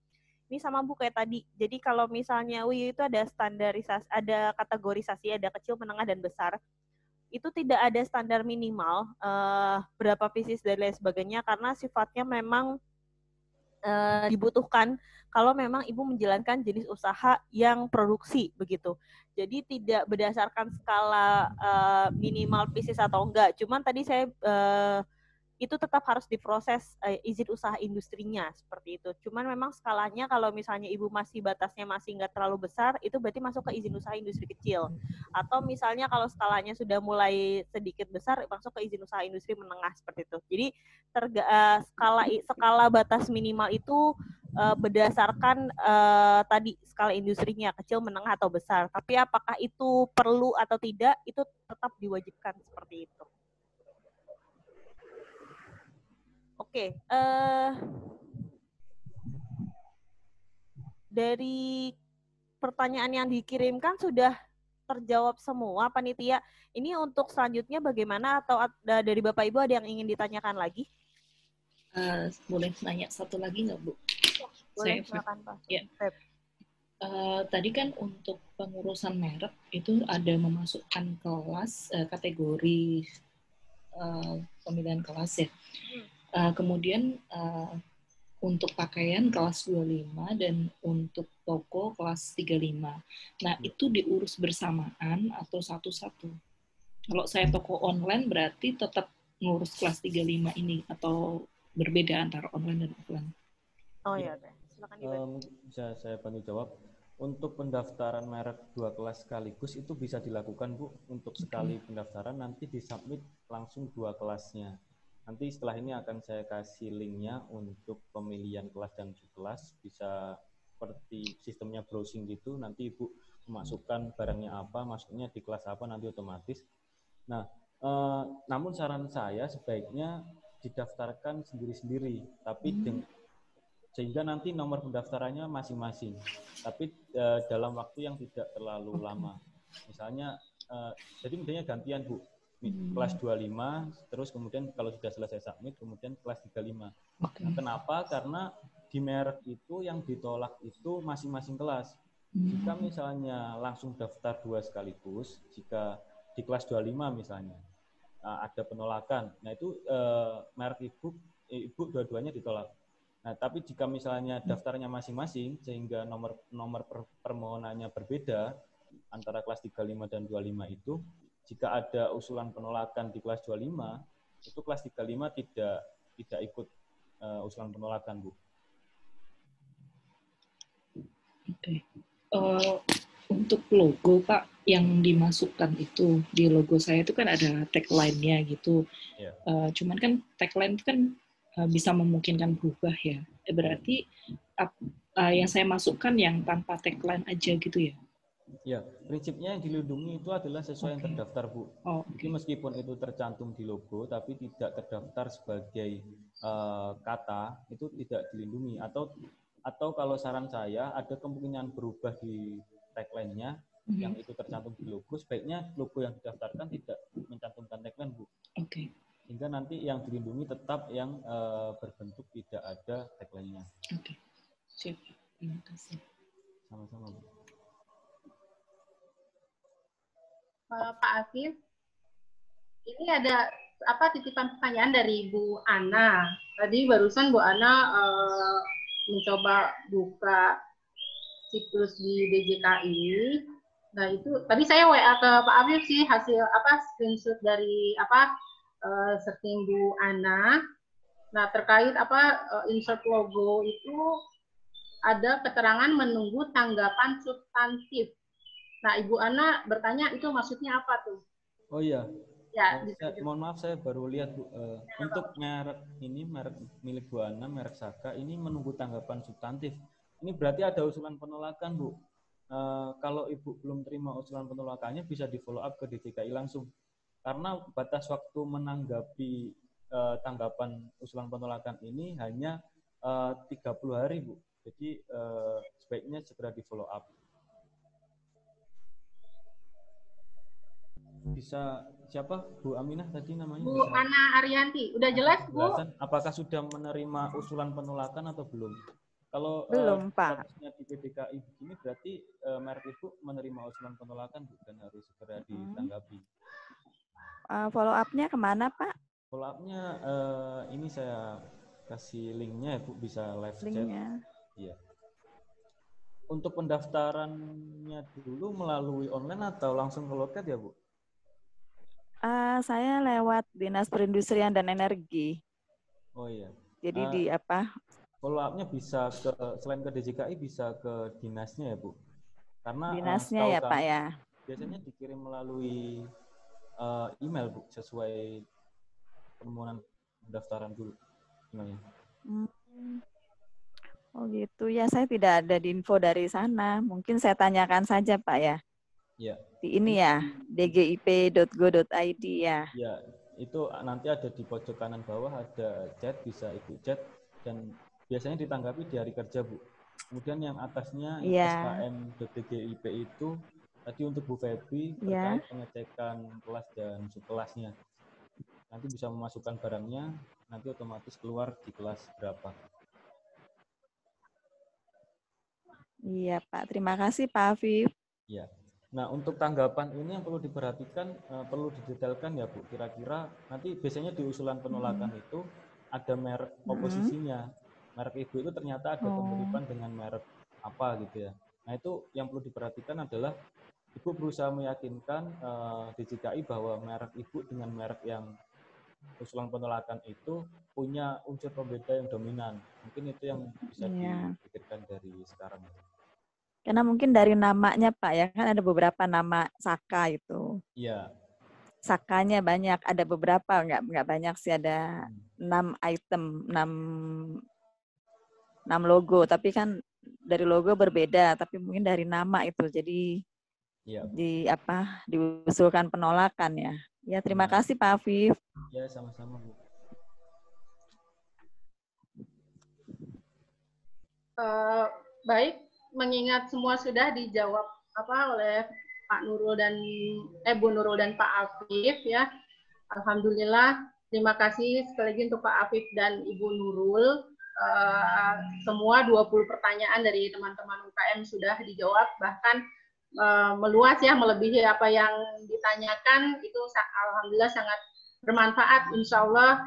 Ini sama Bu kayak tadi. Jadi kalau misalnya WIU itu ada standarisasi, ada kategorisasi, ada kecil, menengah, dan besar. Itu tidak ada standar minimal berapa pieces dan lain sebagainya karena sifatnya memang dibutuhkan kalau memang ibu menjalankan jenis usaha yang produksi begitu. Jadi tidak berdasarkan skala minimal pieces atau enggak. Cuman tadi saya itu tetap harus diproses izin usaha industrinya seperti itu. Cuman memang skalanya kalau misalnya ibu masih batasnya masih nggak terlalu besar, itu berarti masuk ke izin usaha industri kecil. Atau misalnya kalau skalanya sudah mulai sedikit besar, masuk ke izin usaha industri menengah seperti itu. Jadi skala batas minimal itu berdasarkan tadi skala industrinya kecil, menengah atau besar. Tapi apakah itu perlu atau tidak, itu tetap diwajibkan seperti itu. Oke, dari pertanyaan yang dikirimkan sudah terjawab semua, panitia. Ini untuk selanjutnya bagaimana atau dari Bapak Ibu ada yang ingin ditanyakan lagi? Boleh nanya satu lagi nggak, Bu? Boleh, silakan Pak. Ya. Tadi kan untuk pengurusan merek itu ada memasukkan kelas, kategori pemilihan kelas ya. Kemudian untuk pakaian kelas 25 dan untuk toko kelas 35. Nah, itu diurus bersamaan atau satu-satu? Kalau saya toko online berarti tetap ngurus kelas 35 ini atau berbeda antara online dan offline? Oh iya, silakan dibantu. Bisa saya bantu jawab. Untuk pendaftaran merek 2 kelas sekaligus itu bisa dilakukan, Bu. Untuk sekali pendaftaran nanti disubmit langsung 2 kelasnya. Nanti setelah ini akan saya kasih linknya untuk pemilihan kelas dan subkelas. Bisa seperti sistemnya browsing gitu. Nanti Ibu memasukkan barangnya apa, masuknya di kelas apa, nanti otomatis. Nah, namun saran saya sebaiknya didaftarkan sendiri-sendiri. Tapi sehingga nanti nomor pendaftarannya masing-masing. Tapi dalam waktu yang tidak terlalu lama. Misalnya, jadi misalnya gantian, Bu. Kelas 25, terus kemudian kalau sudah selesai submit, kemudian kelas 35. Nah, kenapa? Karena di merek itu yang ditolak itu masing-masing kelas. Jika misalnya langsung daftar 2 sekaligus, jika di kelas 25 misalnya, ada penolakan, nah itu merek ibu dua-duanya ditolak. Nah, tapi jika misalnya daftarnya masing-masing, sehingga nomor permohonannya berbeda antara kelas 35 dan 25 itu, jika ada usulan penolakan di kelas 25, itu kelas 35 tidak ikut usulan penolakan, Bu. Oke. Untuk logo, Pak, yang dimasukkan itu, di logo saya itu kan ada tagline-nya gitu. Yeah. Cuman kan tagline itu kan bisa memungkinkan berubah ya. Berarti yang saya masukkan yang tanpa tagline aja gitu ya? Ya, prinsipnya yang dilindungi itu adalah sesuai yang terdaftar, Bu. Jadi meskipun itu tercantum di logo, tapi tidak terdaftar sebagai kata, itu tidak dilindungi. Atau kalau saran saya, ada kemungkinan berubah di tagline-nya, yang itu tercantum di logo, sebaiknya logo yang didaftarkan tidak mencantumkan tagline, Bu. Sehingga nanti yang dilindungi tetap yang berbentuk tidak ada tagline-nya. Oke, siap. Terima kasih. Sama-sama, Bu. Pak Afif, ini ada titipan pertanyaan dari Bu Ana. Tadi barusan Bu Ana mencoba buka situs di DJKI. Nah itu tadi saya WA ke Pak Afif sih hasil screenshot dari setting Bu Ana. Nah terkait insert logo itu ada keterangan menunggu tanggapan substantif. Nah, Ibu Ana bertanya itu maksudnya apa tuh? Oh iya. Ya, mohon maaf saya baru lihat, Bu. Untuk merek milik Bu Ana, merek Saka ini menunggu tanggapan substantif. Ini berarti ada usulan penolakan, Bu. Kalau Ibu belum terima usulan penolakannya bisa di follow up ke DJKI langsung. Karena batas waktu menanggapi tanggapan usulan penolakan ini hanya 30 hari, Bu. Jadi sebaiknya segera di follow up. Bisa siapa Bu Aminah tadi namanya? Bu Ana Arianti, udah jelas Bu? Apakah sudah menerima usulan penolakan atau belum? Kalau Belum, Pak. statusnya di PDKI begini berarti merek Ibu menerima usulan penolakan Bu, dan harus segera ditanggapi. Follow up-nya kemana, Pak? Follow up-nya ini saya kasih link-nya ya Bu, bisa live chat. Link-nya. Iya. Untuk pendaftarannya dulu melalui online atau langsung ke loket ya Bu? Saya lewat Dinas Perindustrian dan Energi. Oh iya. Jadi di apa? Follow up-nya bisa ke, selain ke DJKI bisa ke dinasnya ya Bu? Karena dinasnya ya Pak ya? Biasanya dikirim melalui email Bu, sesuai permohonan pendaftaran dulu emailnya. Oh gitu ya, saya tidak ada di info dari sana. Mungkin saya tanyakan saja Pak ya. Iya. Di ini ya, dgip.go.id ya. Iya, itu nanti ada di pojok kanan bawah ada chat, bisa Ibu chat dan biasanya ditanggapi di hari kerja Bu. Kemudian yang atasnya skm.dgip itu tadi untuk Bu Feby terkait pengecekan kelas dan subkelasnya. Nanti bisa memasukkan barangnya, nanti otomatis keluar di kelas berapa. Iya Pak, terima kasih Pak Afif. Iya. Nah untuk tanggapan ini yang perlu diperhatikan, perlu didetailkan ya Bu. Kira-kira nanti biasanya di usulan penolakan itu ada merek oposisinya. Merek Ibu itu ternyata ada pemiripan dengan merek apa gitu ya. Nah itu yang perlu diperhatikan adalah Ibu berusaha meyakinkan DJKI bahwa merek Ibu dengan merek yang usulan penolakan itu punya unsur pembeda yang dominan. Mungkin itu yang bisa dipikirkan dari sekarang. Karena mungkin dari namanya Pak ya, kan ada beberapa nama Saka itu. Iya. Sakanya banyak, ada beberapa, nggak banyak sih, ada 6 item, 6 logo, tapi kan dari logo berbeda, tapi mungkin dari nama itu, jadi diusulkan penolakan ya. Ya terima kasih Pak Afif. Ya sama-sama Bu. Baik, mengingat semua sudah dijawab oleh Pak Nurul dan Bu Nurul dan Pak Afif ya. Alhamdulillah, terima kasih sekali lagi untuk Pak Afif dan Ibu Nurul. Semua 20 pertanyaan dari teman-teman UKM sudah dijawab, bahkan meluas ya, melebihi apa yang ditanyakan. Itu alhamdulillah sangat bermanfaat, insya Allah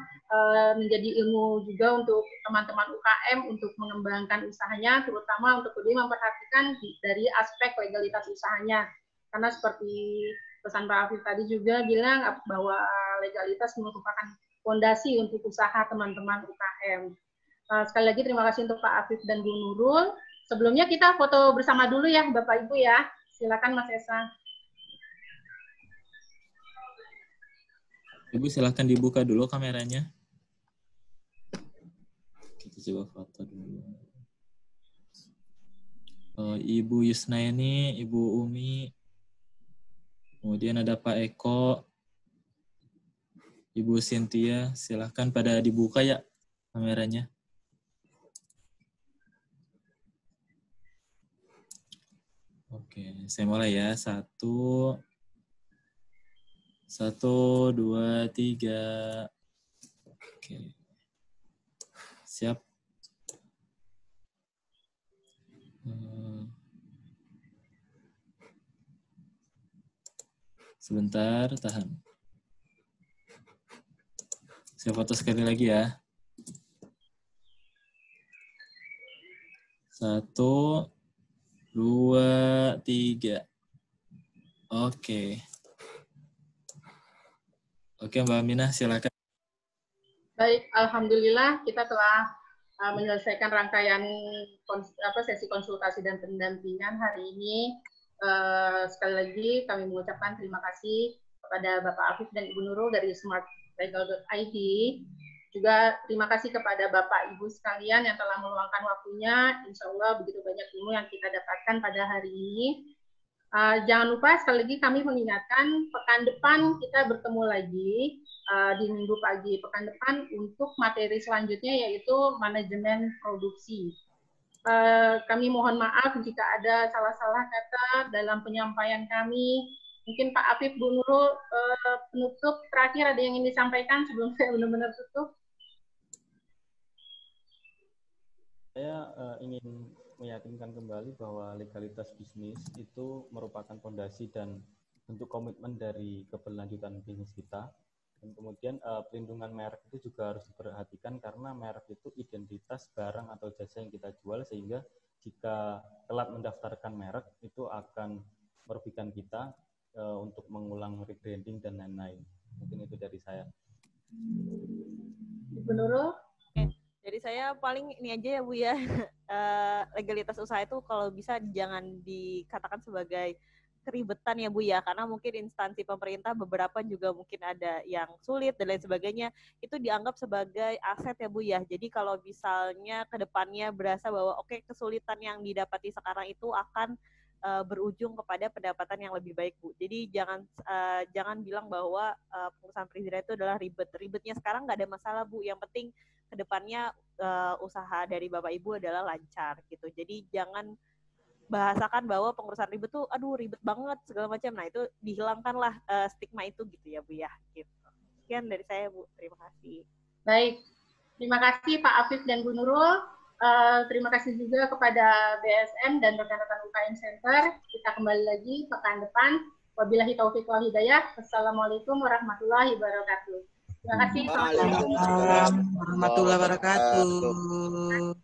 menjadi ilmu juga untuk teman-teman UKM untuk mengembangkan usahanya, terutama untuk lebih memperhatikan dari aspek legalitas usahanya. Karena seperti pesan Pak Afif tadi juga bilang bahwa legalitas merupakan fondasi untuk usaha teman-teman UKM. Sekali lagi terima kasih untuk Pak Afif dan Bu Nurul. Sebelumnya kita foto bersama dulu ya Bapak Ibu ya. Silakan Mas Esa. Ibu silahkan dibuka dulu kameranya. Kita coba foto dulu. Ibu Yusnaini, Ibu Umi, kemudian ada Pak Eko, Ibu Cynthia, silahkan pada dibuka ya kameranya. Oke, saya mulai ya. 1, 2, 3. Oke. Siap. Sebentar, tahan. Saya foto sekali lagi ya. 1, 2, 3. Oke. Oke, Mbak Aminah, silakan. Baik, alhamdulillah kita telah menyelesaikan rangkaian sesi konsultasi dan pendampingan hari ini. Sekali lagi kami mengucapkan terima kasih kepada Bapak Afif dan Ibu Nurul dari smartlegal.id. Juga terima kasih kepada Bapak Ibu sekalian yang telah meluangkan waktunya. Insya Allah begitu banyak ilmu yang kita dapatkan pada hari ini. Jangan lupa sekali lagi kami mengingatkan pekan depan kita bertemu lagi di minggu pagi pekan depan untuk materi selanjutnya yaitu manajemen produksi. Kami mohon maaf jika ada salah-salah kata dalam penyampaian kami. Mungkin Pak Afif, Bu Nurul, penutup terakhir ada yang ingin disampaikan sebelum saya benar-benar tutup? Saya ingin meyakinkan kembali bahwa legalitas bisnis itu merupakan fondasi dan bentuk komitmen dari keberlanjutan bisnis kita. Dan kemudian pelindungan merek itu juga harus diperhatikan karena merek itu identitas barang atau jasa yang kita jual, sehingga jika telat mendaftarkan merek itu akan merugikan kita untuk mengulang rebranding dan lain-lain. Mungkin itu dari saya. Bu Nurul? Jadi saya paling ini aja ya Bu ya, legalitas usaha itu kalau bisa jangan dikatakan sebagai keribetan ya Bu ya, karena mungkin instansi pemerintah beberapa juga mungkin ada yang sulit dan lain sebagainya, itu dianggap sebagai aset ya Bu ya. Jadi kalau misalnya ke depannya berasa bahwa oke, kesulitan yang didapati sekarang itu akan berujung kepada pendapatan yang lebih baik Bu. Jadi jangan bilang bahwa pengusahaan perizinan itu adalah ribet. Ribetnya sekarang nggak ada masalah Bu. Yang penting kedepannya usaha dari Bapak Ibu adalah lancar gitu. Jadi jangan bahasakan bahwa pengurusan ribet tuh aduh ribet banget segala macam. Nah itu dihilangkanlah stigma itu gitu ya Bu ya. Gitu. Sekian dari saya Bu. Terima kasih. Baik. Terima kasih Pak Afif dan Bu Nurul. Terima kasih juga kepada BSN dan rekan-rekan UKM Center. Kita kembali lagi pekan depan. Wabillahi taufiq wal hidayah. Wassalamualaikum warahmatullahi wabarakatuh. Terima kasih. Waalaikumsalam warahmatullahi wabarakatuh.